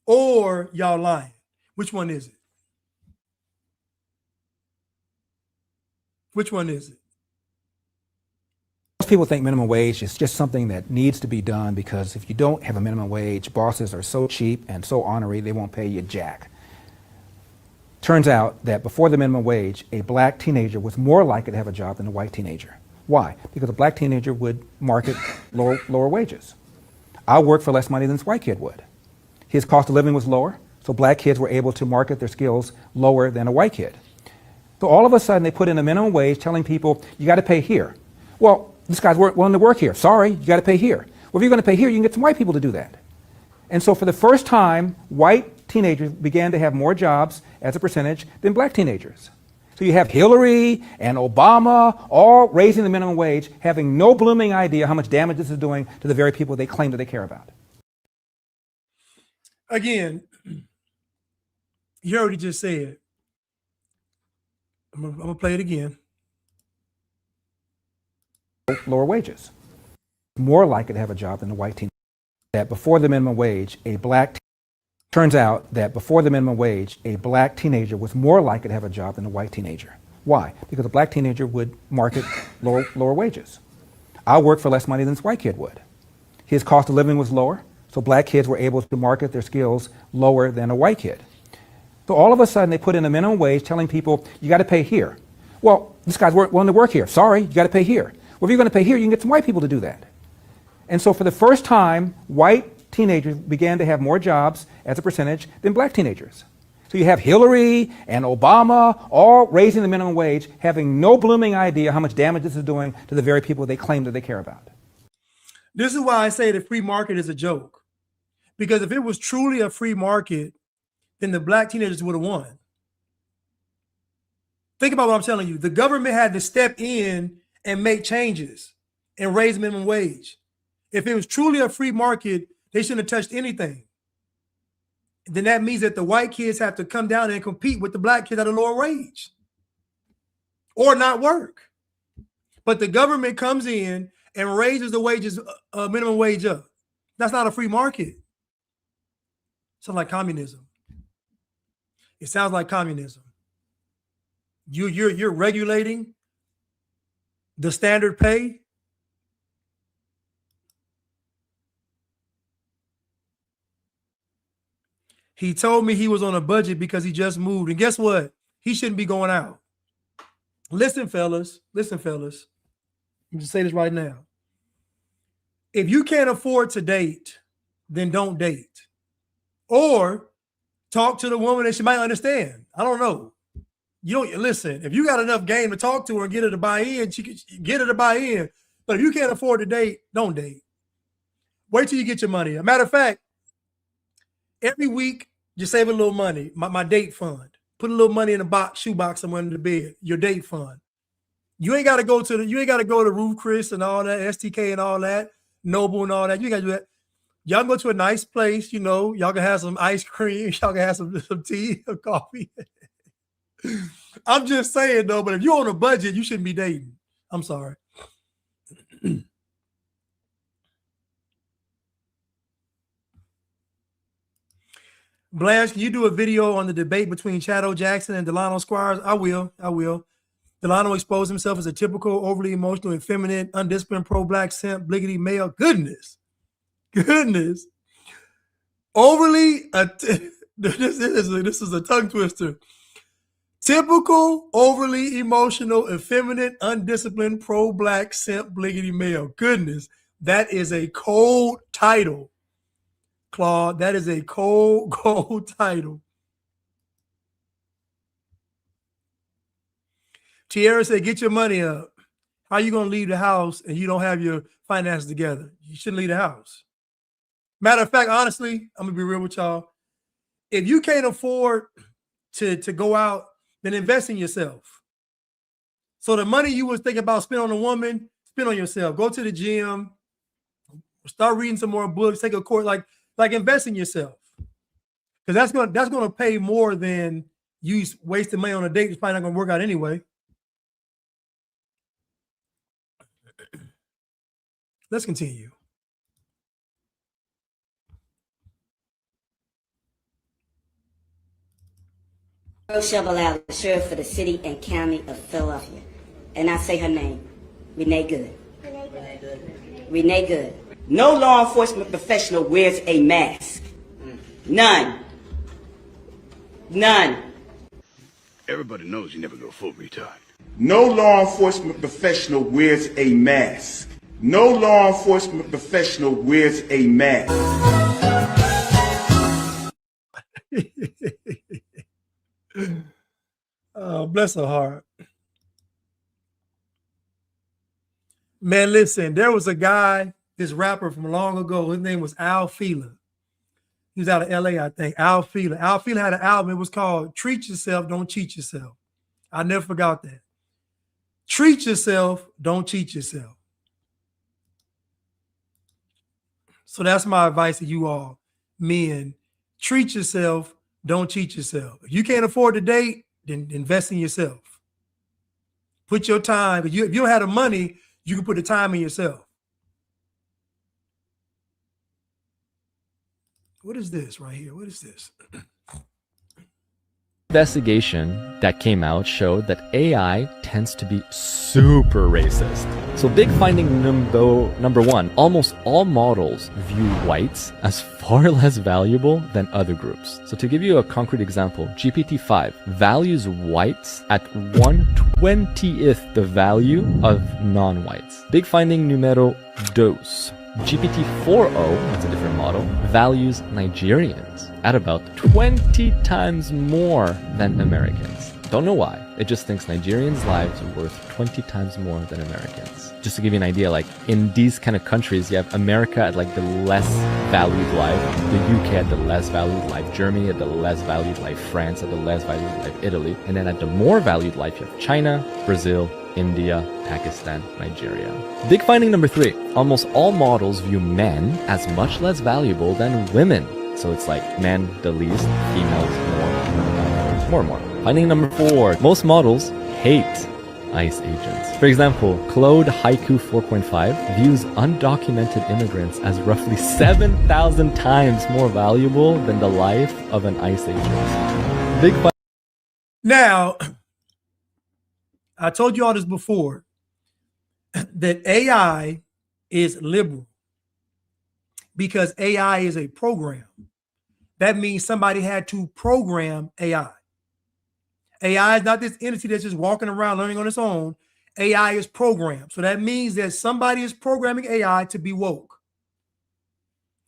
[SPEAKER 1] or y'all lying. Which one is it? Which one is it?
[SPEAKER 14] Most people think minimum wage is just something that needs to be done because if you don't have a minimum wage, bosses are so cheap and so ornery, they won't pay you jack. Turns out that before the minimum wage, a black teenager was more likely to have a job than a white teenager. Why? Because a black teenager would market lower wages. I worked for less money than this white kid would. His cost of living was lower, so black kids were able to market their skills lower than a white kid. So all of a sudden they put in a minimum wage telling people, you got to pay here. Well, this guy's willing to work here. Sorry, you got to pay here. Well, if you're going to pay here, you can get some white people to do that. And so for the first time, white teenagers began to have more jobs as a percentage than black teenagers. So you have Hillary and Obama all raising the minimum wage, having no blooming idea how much damage this is doing to the very people they claim that they care about.
[SPEAKER 1] Again, you already just said. I'm gonna play it again.
[SPEAKER 14] Lower wages. More likely to have a job than a white teenager. That before the minimum wage, turns out that before the minimum wage, a black teenager was more likely to have a job than a white teenager. Why? Because a black teenager would market lower wages. I worked for less money than this white kid would. His cost of living was lower, so black kids were able to market their skills lower than a white kid. So all of a sudden they put in a minimum wage telling people, you got to pay here. Well, this guy's willing to work here. Sorry, you got to pay here. Well, if you're going to pay here, you can get some white people to do that. And so for the first time, white teenagers began to have more jobs as a percentage than black teenagers. So you have Hillary and Obama all raising the minimum wage, having no blooming idea how much damage this is doing to the very people they claim that they care about.
[SPEAKER 1] This is why I say the free market is a joke. Because if it was truly a free market, then the black teenagers would have won. Think about what I'm telling you. The government had to step in and make changes and raise minimum wage. If it was truly a free market, they shouldn't have touched anything. Then that means that the white kids have to come down and compete with the black kids at a lower wage or not work. But the government comes in and raises the wages, minimum wage up. That's not a free market. Sounds like communism. It sounds like communism. You're regulating the standard pay. He told me he was on a budget because he just moved. And guess what? He shouldn't be going out. Listen, fellas. Listen, fellas. I'm just say this right now. If you can't afford to date, then don't date. Or talk to the woman that she might understand. I don't know. You don't listen. If you got enough game to talk to her and get her to buy in, she can get her to buy in. But if you can't afford to date, don't date. Wait till you get your money. A matter of fact, every week, just save a little money. My date fund. Put a little money in a box, shoebox somewhere under the bed. Your date fund. You ain't got to go to Ruth Chris and all that, STK and all that, Noble and all that. You got to do that. Y'all go to a nice place, you know. Y'all can have some ice cream. Y'all can have some tea or coffee. I'm just saying though, but if you're on a budget, you shouldn't be dating. I'm sorry. Blanche, can you do a video on the debate between Chad Jackson and Delano Squires? I will. Delano exposed himself as a typical, overly emotional, effeminate, undisciplined, pro-black, simp, bliggity male. Goodness. Overly, this is a tongue twister. Typical, overly emotional, effeminate, undisciplined, pro-black, simp, bliggity male. Goodness, that is a cold title, Claude. That is a cold title. Tierra said, get your money up. How are you going to leave the house and you don't have your finances together? You shouldn't leave the house. Matter of fact, honestly, I'm going to be real with y'all. If you can't afford to go out, then invest in yourself. So the money you was thinking about spending on a woman, spend on yourself. Go to the gym, start reading some more books, take a course, like invest in yourself. Because that's gonna pay more than you wasting money on a date that's probably not gonna work out anyway. Let's continue.
[SPEAKER 15] Chevrolet, the sheriff for the city and county of Philadelphia. And I say her name, Renee Good. Renee Good. No law enforcement professional wears a mask. None. None.
[SPEAKER 16] Everybody knows you never go full retard.
[SPEAKER 9] No law enforcement professional wears a mask. No law enforcement professional wears a mask.
[SPEAKER 1] Oh, bless her heart. Man, listen, there was a guy, this rapper from long ago. His name was Al Fila. He was out of LA, I think. Al Fila. Al Fila had an album. It was called Treat Yourself, Don't Cheat Yourself. I never forgot that. Treat yourself, don't cheat yourself. So that's my advice to you all, men. Treat yourself, don't cheat yourself. If you can't afford to date, then invest in yourself. Put your time. If you don't have the money, you can put the time in yourself. What is this right here? What is this?
[SPEAKER 17] Investigation that came out showed that AI tends to be super racist. So big finding number one, almost all models view whites as far less valuable than other groups. So to give you a concrete example, GPT-5 values whites at 1/20th the value of non-whites. Big finding numero dos. GPT-4o, that's a different model, values Nigerians at about 20 times more than Americans. Don't know why. It just thinks Nigerians' lives are worth 20 times more than Americans. Just to give you an idea, like in these kind of countries, you have America at like the less valued life, the UK at the less valued life, Germany at the less valued life, France at the less valued life, Italy, and then at the more valued life, you have China, Brazil, India, Pakistan, Nigeria. Big finding number 3, almost all models view men as much less valuable than women. So it's like men the least, females more and more. Finding number 4, most models hate ICE agents. For example, Claude Haiku 4.5 views undocumented immigrants as roughly 7,000 times more valuable than the life of an ICE agent. Big
[SPEAKER 1] Now, I told you all this before, that AI is liberal because AI is a program. That means somebody had to program AI. AI is not this entity that's just walking around learning on its own. AI is programmed. So that means that somebody is programming AI to be woke.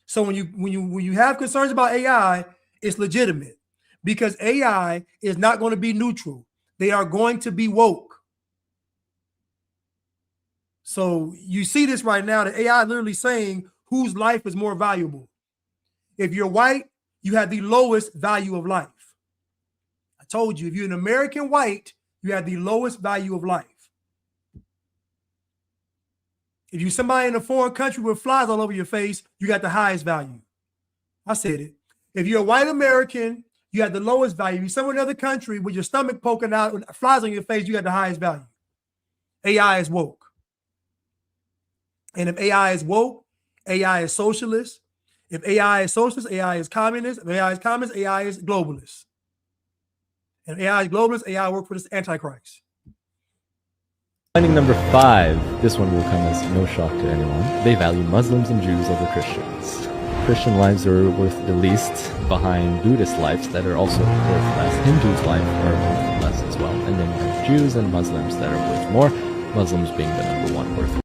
[SPEAKER 1] So when you have concerns about AI, it's legitimate because AI is not going to be neutral. They are going to be woke. So you see this right now, the AI literally saying whose life is more valuable. If you're white, you have the lowest value of life. I told you, if you're an American white, you have the lowest value of life. If you're somebody in a foreign country with flies all over your face, you got the highest value. I said it. If you're a white American, you have the lowest value. If you're somewhere in another country with your stomach poking out with flies on your face, you got the highest value. AI is woke. And if AI is woke, AI is socialist. If AI is socialist, AI is communist. If AI is communist, AI is globalist. And AI is globalist, AI works for this Antichrist.
[SPEAKER 17] Finding number 5, this one will come as no shock to anyone. They value Muslims and Jews over Christians. Christian lives are worth the least behind Buddhist lives that are also worth less. Hindus' lives are worth less as well. And then you have Jews and Muslims that are worth more, Muslims being the number 1 worth.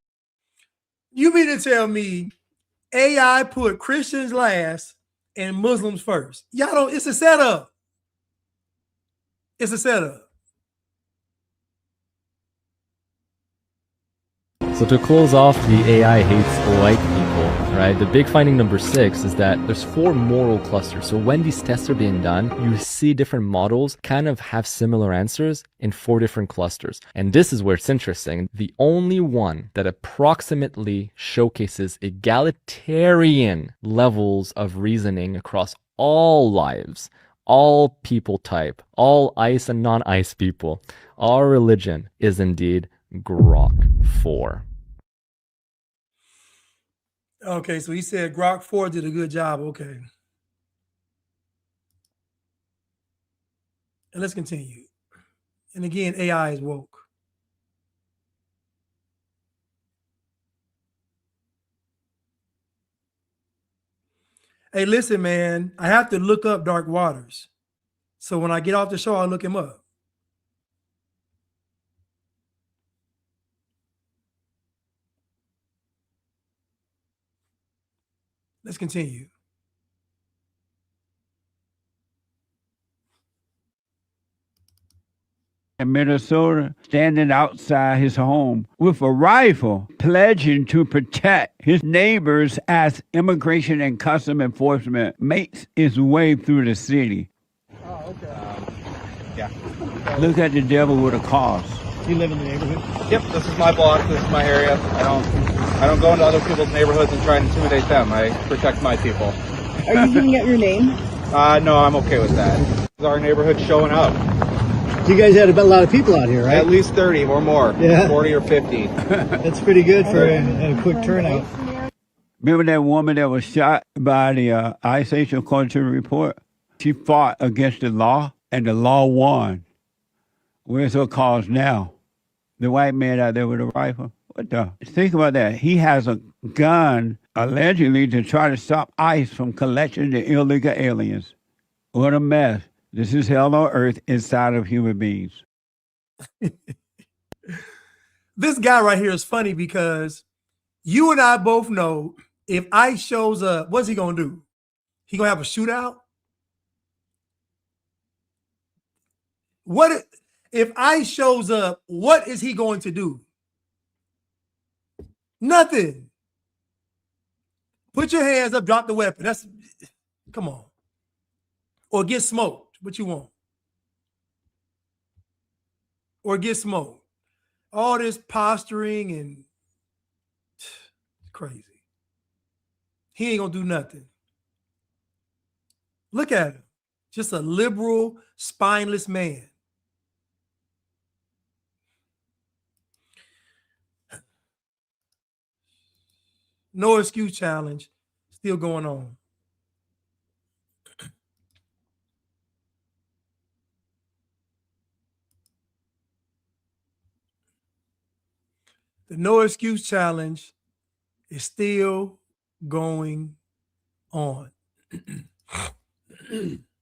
[SPEAKER 1] You mean to tell me AI put Christians last and Muslims first? Y'all don't, it's a setup. It's a setup.
[SPEAKER 17] So to close off the AI hates white people, right? The big finding number 6 is that there's 4 moral clusters. So when these tests are being done, you see different models kind of have similar answers in 4 different clusters. And this is where it's interesting. The only one that approximately showcases egalitarian levels of reasoning across all lives, all people type, all ice and non-ice people. Our religion is indeed Grok 4.
[SPEAKER 1] Okay, so he said Grok 4 did a good job. Okay. And let's continue. And again, AI is woke. Hey, listen, man, I have to look up Dark Waters. So when I get off the show, I'll look him up. Let's continue.
[SPEAKER 18] In Minnesota, standing outside his home with a rifle, pledging to protect his neighbors as Immigration and Customs Enforcement makes its way through the city.
[SPEAKER 19] Oh, okay. Yeah.
[SPEAKER 18] Look at the devil with a cause.
[SPEAKER 19] You live in the neighborhood? Yep, this is my block, this is my area. I don't go into other people's neighborhoods and try and intimidate them. I protect my people.
[SPEAKER 20] Are you giving out your name?
[SPEAKER 19] No, I'm okay with that. Our neighborhood's showing up.
[SPEAKER 20] You guys had a lot of people out here, right?
[SPEAKER 19] At least 30 or more.
[SPEAKER 20] Yeah.
[SPEAKER 19] 40 or 50.
[SPEAKER 20] That's pretty good for a quick turnout.
[SPEAKER 18] Remember that woman that was shot by the ICE agent according to the report? She fought against the law, and the law won. Where's her cause now? The white man out there with a rifle? What the? Think about that. He has a gun, allegedly, to try to stop ICE from collecting the illegal aliens. What a mess. This is hell on earth inside of human beings.
[SPEAKER 1] This guy right here is funny because you and I both know if ICE shows up, what's he going to do? He going to have a shootout? If ICE shows up, what is he going to do? Nothing. Put your hands up, drop the weapon. Come on. Or get smoked. What you want? Or get smoked. All this posturing and crazy. He ain't gonna do nothing. Look at him. Just a liberal, spineless man. No excuse challenge still going on. The no excuse challenge is still going on.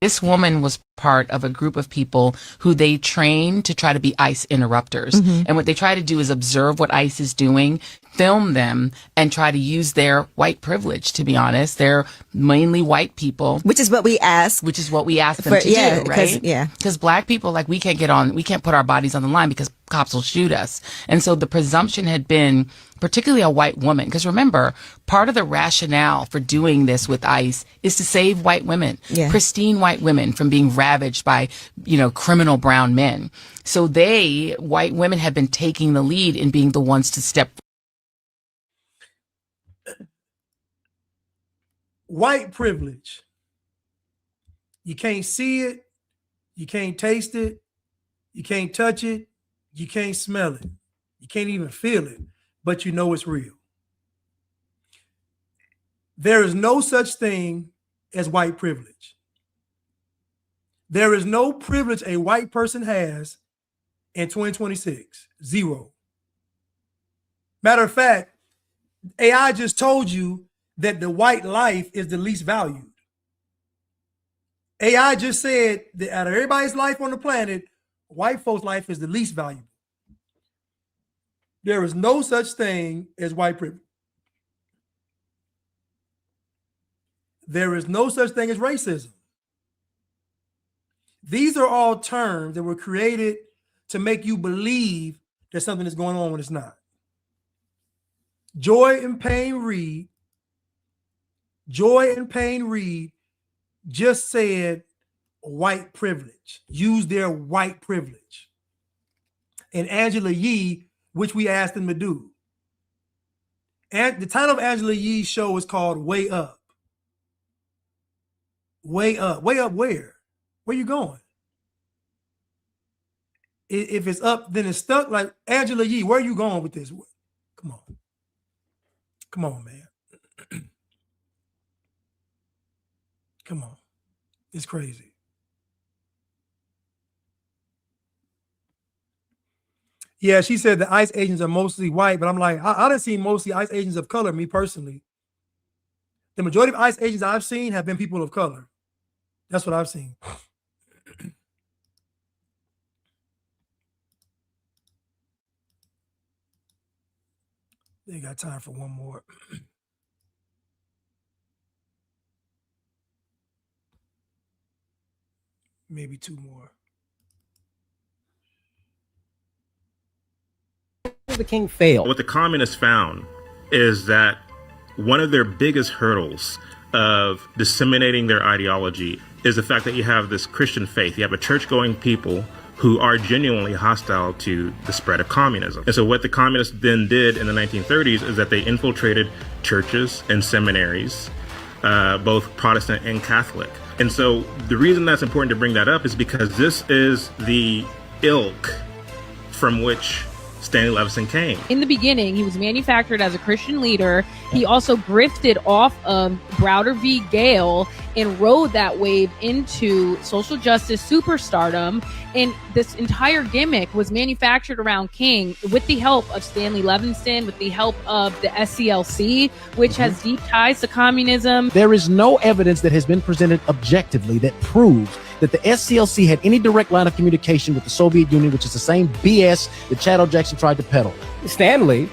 [SPEAKER 21] This woman was part of a group of people who they train to try to be ICE interrupters. And what they try to do is observe what ICE is doing, film them, and try to use their white privilege, to be honest. They're mainly white people.
[SPEAKER 2] Which is what we ask.
[SPEAKER 21] Which is what we ask them to do, right? Because black people, like, we can't put our bodies on the line because cops will shoot us. And so the presumption had been, particularly a white woman, because remember, part of the rationale for doing this with ICE is to save white women, pristine white women, from being ravaged by, criminal brown men. So white women have been taking the lead in being the ones to step.
[SPEAKER 1] White privilege. You can't see it. You can't taste it. You can't touch it. You can't smell it. You can't even feel it, but you know it's real. There is no such thing as white privilege. There is no privilege a white person has in 2026. Zero. Matter of fact, AI just told you that the white life is the least valued. AI just said that out of everybody's life on the planet, white folks' life is the least valuable. There is no such thing as white privilege. There is no such thing as racism. These are all terms that were created to make you believe that something is going on when it's not. Joy and Pain Reed just said white privilege, used their white privilege. And Angela Yee, which we asked them to do. And the title of Angela Yee's show is called Way Up. Way up where? Where you going? If it's up, then it's stuck. Like Angela Yee, where are you going with this? Come on, man. Come on, it's crazy. Yeah, she said the ICE agents are mostly white, but I'm like, I done seen mostly ICE agents of color, me personally. The majority of ICE agents I've seen have been people of color. That's what I've seen. They got time for one more. Maybe two more.
[SPEAKER 3] The king failed.
[SPEAKER 22] What the communists found is that one of their biggest hurdles of disseminating their ideology is the fact that you have this Christian faith. You have a church-going people who are genuinely hostile to the spread of communism. And so what the communists then did in the 1930s is that they infiltrated churches and seminaries, both Protestant and Catholic. And so the reason that's important to bring that up is because this is the ilk from which Stanley Levison came.
[SPEAKER 23] In the beginning, he was manufactured as a Christian leader. He also grifted off of Browder v. Gale and rode that wave into social justice superstardom. And this entire gimmick was manufactured around King with the help of Stanley Levison, with the help of the SCLC, which has deep ties to communism.
[SPEAKER 3] There is no evidence that has been presented objectively that proves that the SCLC had any direct line of communication with the Soviet Union, which is the same BS that Chad O. Jackson tried to peddle. Stanley,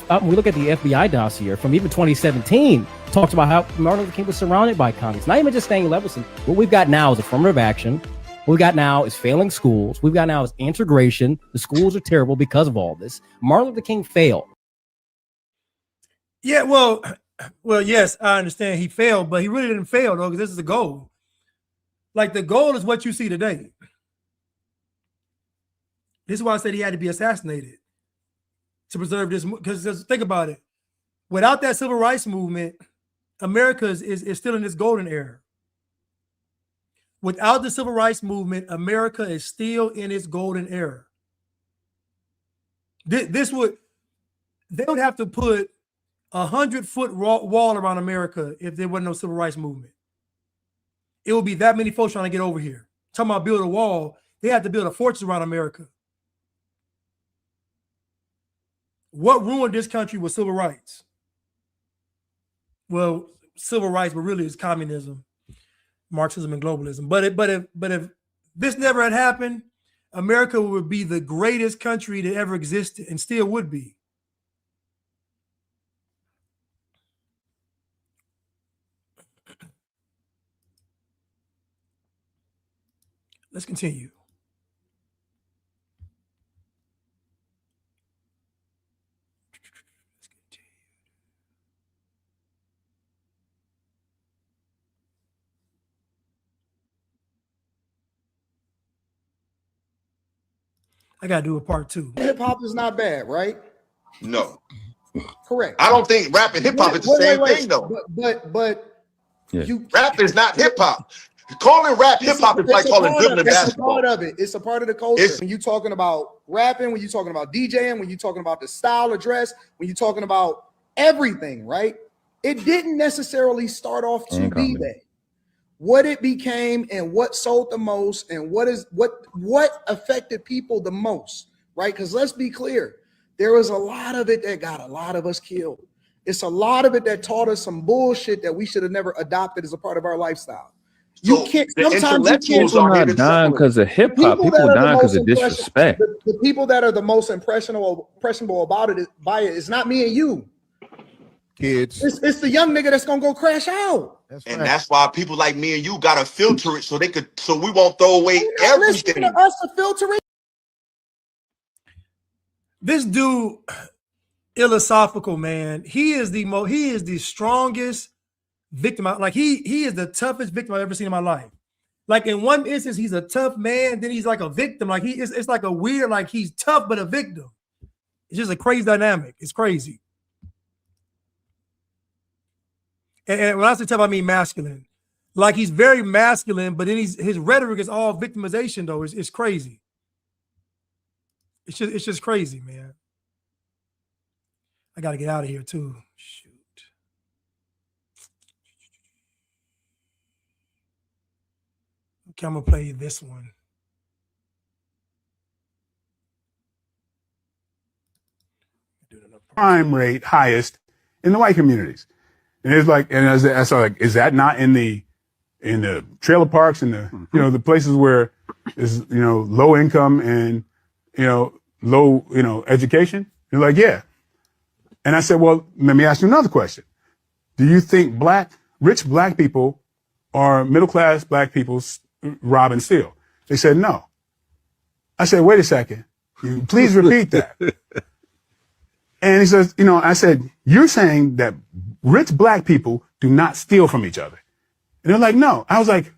[SPEAKER 3] when we look at the FBI dossier from even 2017, talks about how Martin Luther King was surrounded by communists. Not even just Stanley Levison. What we've got now is affirmative action. What we've got now is failing schools. We've got now is integration. The schools are terrible because of all this. Martin Luther King failed.
[SPEAKER 1] Yeah, well, yes, I understand he failed, but he really didn't fail though, because this is the goal. Like the goal is what you see today. This is why I said he had to be assassinated to preserve this. Because think about it. Without that civil rights movement, America is still in this golden era. Without the civil rights movement, America is still in its golden era. They would have to put 100-foot wall around America if there wasn't no civil rights movement. It would be that many folks trying to get over here. Talking about build a wall, they had to build a fortress around America. What ruined this country was civil rights. Well, civil rights, but really it's communism, Marxism, and globalism. But if this never had happened, America would be the greatest country that ever existed and still would be. Let's continue. I gotta do a part two.
[SPEAKER 24] Hip hop is not bad, right?
[SPEAKER 25] No.
[SPEAKER 24] Correct.
[SPEAKER 25] I don't think rap and hip hop is the same thing, though.
[SPEAKER 24] But you
[SPEAKER 25] rap is not hip hop. Calling rap hip hop is like calling dribbling basketball.
[SPEAKER 24] It's a part of it. It's a part of the culture. When you're talking about rapping, when you're talking about DJing, when you're talking about the style of dress, when you're talking about everything, right? It didn't necessarily start off to be that. What it became and what sold the most and what affected people the most, right? Because let's be clear, there was a lot of it that got a lot of us killed. It's a lot of it that taught us some bullshit that we should have never adopted as a part of our lifestyle. You can't. Sometimes
[SPEAKER 26] people are not dying because of hip hop. People are dying because of disrespect.
[SPEAKER 24] The people that are the most impressionable about it is not me and you.
[SPEAKER 25] Kids.
[SPEAKER 24] It's the young nigga that's gonna go crash out.
[SPEAKER 25] That's why people like me and you gotta filter it so we won't throw away everything.
[SPEAKER 24] To us to filter it.
[SPEAKER 1] This dude, philosophical man, he is the strongest victim. Like he is the toughest victim I've ever seen in my life. Like in one instance, he's a tough man, then he's like a victim. Like it's like a weird, like he's tough but a victim. It's just a crazy dynamic. It's crazy. And when I say tough, I mean masculine. Like he's very masculine, but then his rhetoric is all victimization though. It's crazy. It's just crazy, man. I got to get out of here too. Shoot. Okay, I'm gonna play this one.
[SPEAKER 4] Crime rate highest in the white communities, and it's like, and as so like, is that not in the trailer parks and the the places where is low income and low education? You're like, yeah. And I said, well, let me ask you another question. Do you think rich black people are middle class black people rob and steal? They said no. I said, wait a second. Please repeat that. And he says, I said, you're saying that rich black people do not steal from each other. And they're like, no. I was like,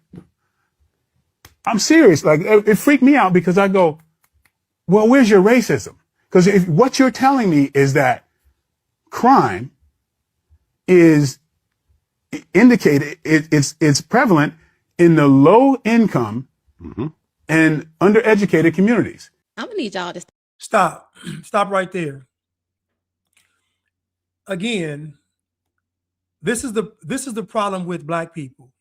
[SPEAKER 4] I'm serious. Like, it freaked me out because I go, well, where's your racism? Because if what you're telling me is that crime is indicated, it's prevalent in the low income and undereducated communities.
[SPEAKER 5] I'm gonna need y'all to
[SPEAKER 1] stop right there. Again, this is the problem with black people,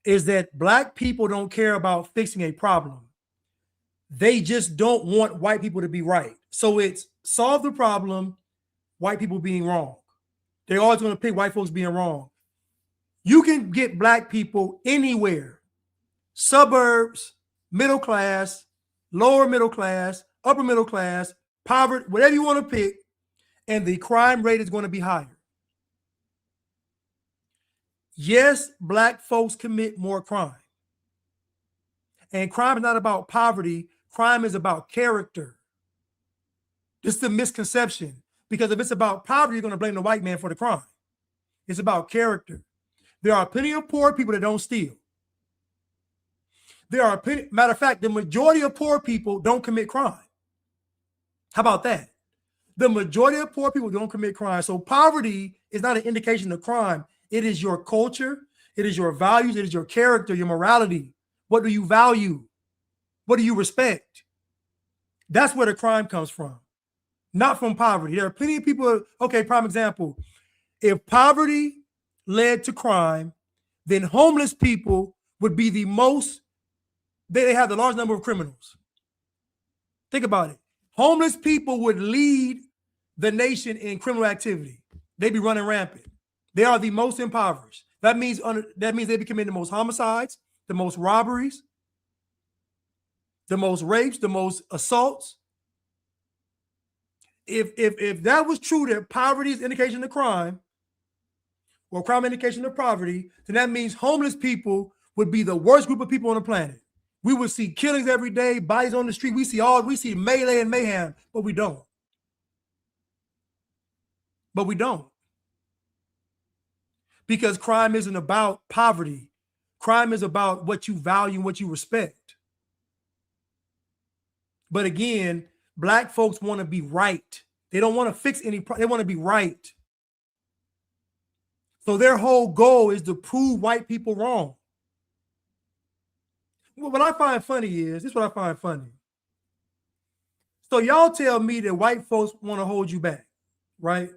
[SPEAKER 1] is that black people don't care about fixing a problem. They just don't want white people to be right. So it's solve the problem, white people being wrong. They're always going to pick white folks being wrong. You can get black people anywhere, suburbs, middle class, lower middle class, upper middle class, poverty, whatever you want to pick, and the crime rate is going to be higher. Yes, black folks commit more crime. And crime is not about poverty. Crime is about character. This is a misconception, because if it's about poverty, you're going to blame the white man for the crime. It's about character. There are plenty of poor people that don't steal. Matter of fact, the majority of poor people don't commit crime. How about that? The majority of poor people don't commit crime. So poverty is not an indication of crime. It is your culture. It is your values. It is your character, your morality. What do you value? What do you respect? That's where the crime comes from, not from poverty. There are plenty of people. Okay, prime example. If poverty led to crime, then homeless people would be the most, they have the large number of criminals. Think about it. Homeless people would lead the nation in criminal activity. They'd be running rampant. They are the most impoverished. That means they be committing the most homicides, the most robberies, the most rapes, the most assaults. If that was true, that poverty is indication of crime, or crime indication of poverty, then that means homeless people would be the worst group of people on the planet. We would see killings every day, bodies on the street. We see melee and mayhem, but we don't. Because crime isn't about poverty. Crime is about what you value and what you respect. But again, black folks want to be right. They don't want to fix they want to be right. So their whole goal is to prove white people wrong. What I find funny is, this is what I find funny. So y'all tell me that white folks want to hold you back, right?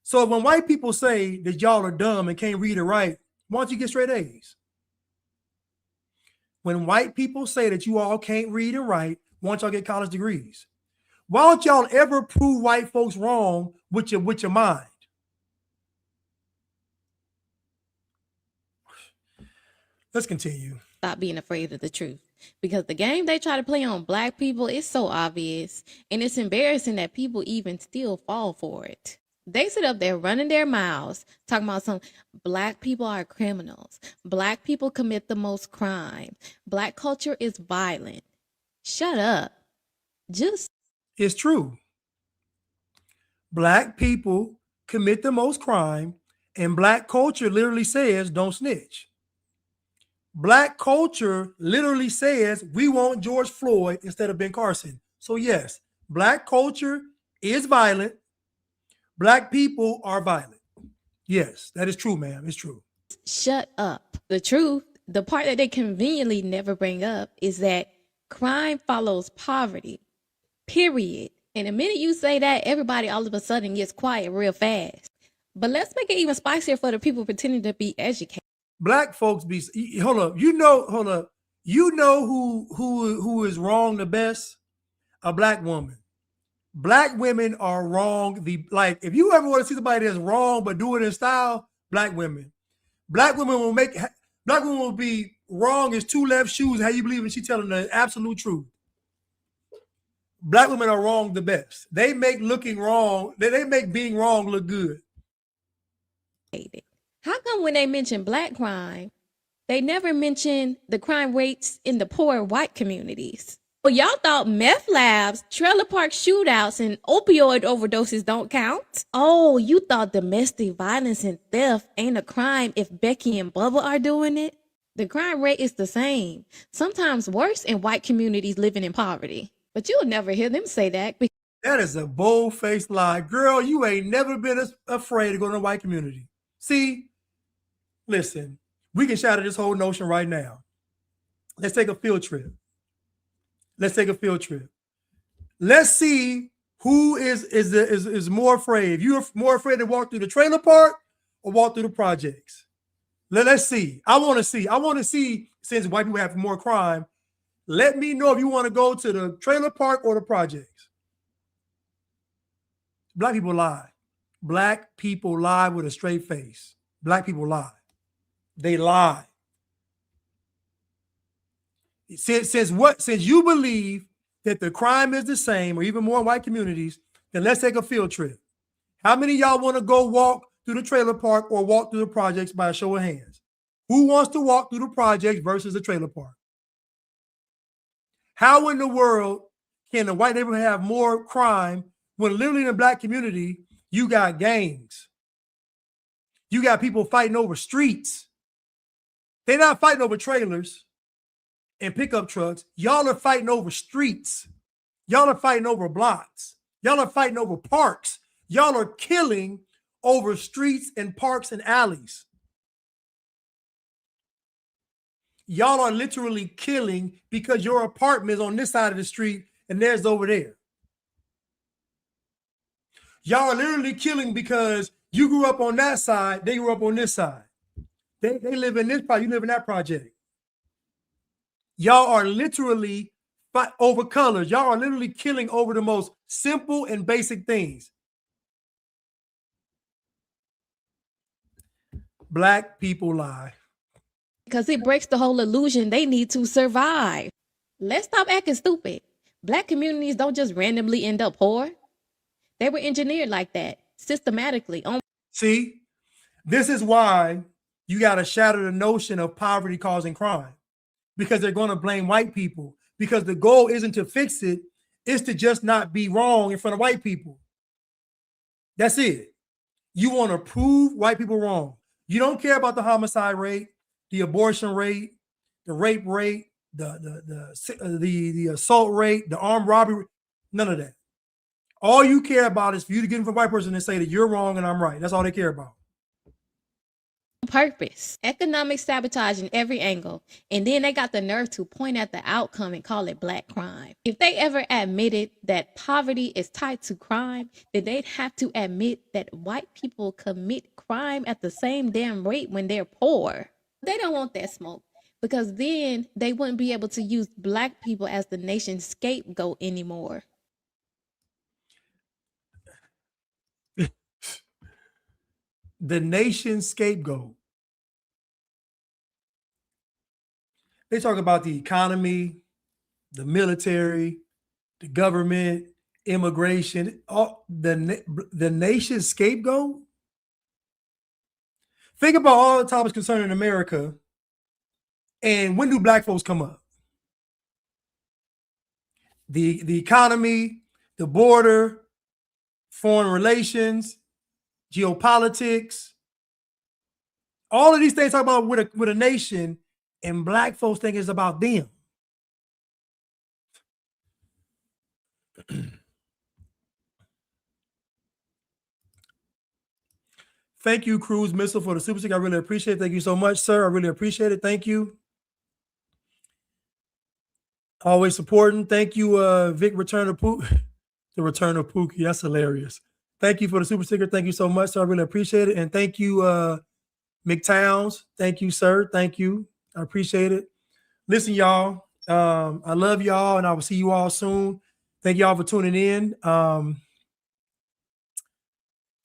[SPEAKER 1] So when white people say that y'all are dumb and can't read or write, why don't you get straight A's? When white people say that you all can't read and write, why don't y'all get college degrees? Why don't y'all ever prove white folks wrong with your mind? Let's continue.
[SPEAKER 5] stop being afraid of the truth, because the game they try to play on black people is so obvious, and it's embarrassing that people even still fall for it. They sit up there running their mouths talking about some black people are criminals. Black people commit the most crime. Black culture is violent. Shut up.
[SPEAKER 1] It's true. Black people commit the most crime, and black culture literally says don't snitch. Black culture literally says we want George Floyd instead of Ben Carson. So yes, black culture is violent. Black people are violent. Yes, that is true, ma'am. It's true.
[SPEAKER 5] shut up. The truth, the part that they conveniently never bring up, is that crime follows poverty, period. And the minute you say that, everybody all of a sudden gets quiet real fast. But let's make it even spicier for the people pretending to be educated.
[SPEAKER 1] Black folks be, hold up, you know who is wrong the best? A black woman. Black women are wrong. If you ever want to see somebody that's wrong but do it in style, black women. Black women will be wrong as two left shoes. How you believe she telling the absolute truth? Black women are wrong the best. They make looking wrong, they make being wrong look good.
[SPEAKER 5] How come when they mention black crime, they never mention the crime rates in the poor white communities? Well, y'all thought meth labs, trailer park shootouts, and opioid overdoses don't count? Oh, you thought domestic violence and theft ain't a crime if Becky and Bubba are doing it? The crime rate is the same, sometimes worse in white communities living in poverty. But you'll never hear them say that.
[SPEAKER 1] That is a bold-faced lie. Girl, you ain't never been afraid to go to the white community. See, listen, we can shatter this whole notion right now. Let's take a field trip. Let's take a field trip. Let's see who is more afraid. If you're more afraid to walk through the trailer park or walk through the projects. Let's see. I want to see, since white people have more crime, let me know if you want to go to the trailer park or the projects. Black people lie. Black people lie with a straight face. Black people lie. They lie. Since you believe that the crime is the same or even more in white communities, then let's take a field trip. How many of y'all want to go walk through the trailer park or walk through the projects by a show of hands? Who wants to walk through the projects versus the trailer park? How in the world can the white neighborhood have more crime when literally in the black community, you got gangs? You got people fighting over streets. They're not fighting over trailers and pickup trucks. Y'all are fighting over streets. Y'all are fighting over blocks. Y'all are fighting over parks. Y'all are killing over streets and parks and alleys. Y'all are literally killing because your apartment is on this side of the street and theirs over there. Y'all are literally killing because you grew up on that side, they grew up on this side. They live in this project, you live in that project. Y'all are literally fight over colors. Y'all are literally killing over the most simple and basic things. Black people lie.
[SPEAKER 5] Because it breaks the whole illusion they need to survive. Let's stop acting stupid. Black communities don't just randomly end up poor. They were engineered like that, systematically.
[SPEAKER 1] See, this is why you got to shatter the notion of poverty causing crime, because they're going to blame white people, because the goal isn't to fix it, it's to just not be wrong in front of white people. That's it. You want to prove white people wrong. You don't care about the homicide rate, the abortion rate, the rape rate, the assault rate, the armed robbery, none of that. All you care about is for you to get in front of a white person and say that you're wrong and I'm right. That's all they care about.
[SPEAKER 5] Purpose, economic sabotage in every angle, and then they got the nerve to point at the outcome and call it black crime. If they ever admitted that poverty is tied to crime, then they'd have to admit that white people commit crime at the same damn rate when they're poor. They don't want that smoke, because then they wouldn't be able to use black people as the nation's scapegoat anymore.
[SPEAKER 1] The nation's scapegoat. They talk about the economy, the military, the government, immigration, all the nation's scapegoat. Think about all the topics concerning America, and when do black folks come up? The economy, the border, foreign relations, geopolitics, all of these things talk about with a nation, and black folks think it's about them. Thank you, Cruise Missile, for the super sticker. I really appreciate it. Thank you so much, sir. I really appreciate it. Thank you. Always supporting. Thank you, Vic Returner Pook. The Return of Pookie. That's hilarious. Thank you for the super sticker. Thank you so much, sir. I really appreciate it. And thank you, McTowns. Thank you, sir. Thank you. I appreciate it. Listen, y'all. I love y'all, and I will see you all soon. Thank y'all for tuning in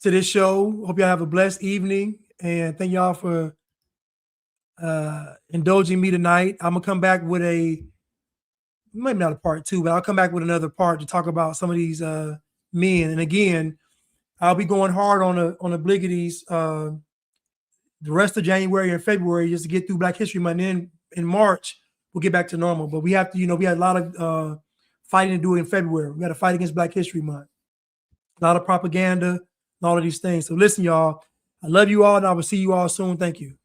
[SPEAKER 1] to this show. Hope y'all have a blessed evening, and thank y'all for indulging me tonight. I'm gonna come back with maybe not a part 2, but I'll come back with another part to talk about some of these men. And again, I'll be going hard on the Bliggities the rest of January and February just to get through Black History Month. And in March, we'll get back to normal. But we have to, we had a lot of fighting to do in February. We got to fight against Black History Month. A lot of propaganda and all of these things. So listen, y'all, I love you all, and I will see you all soon. Thank you.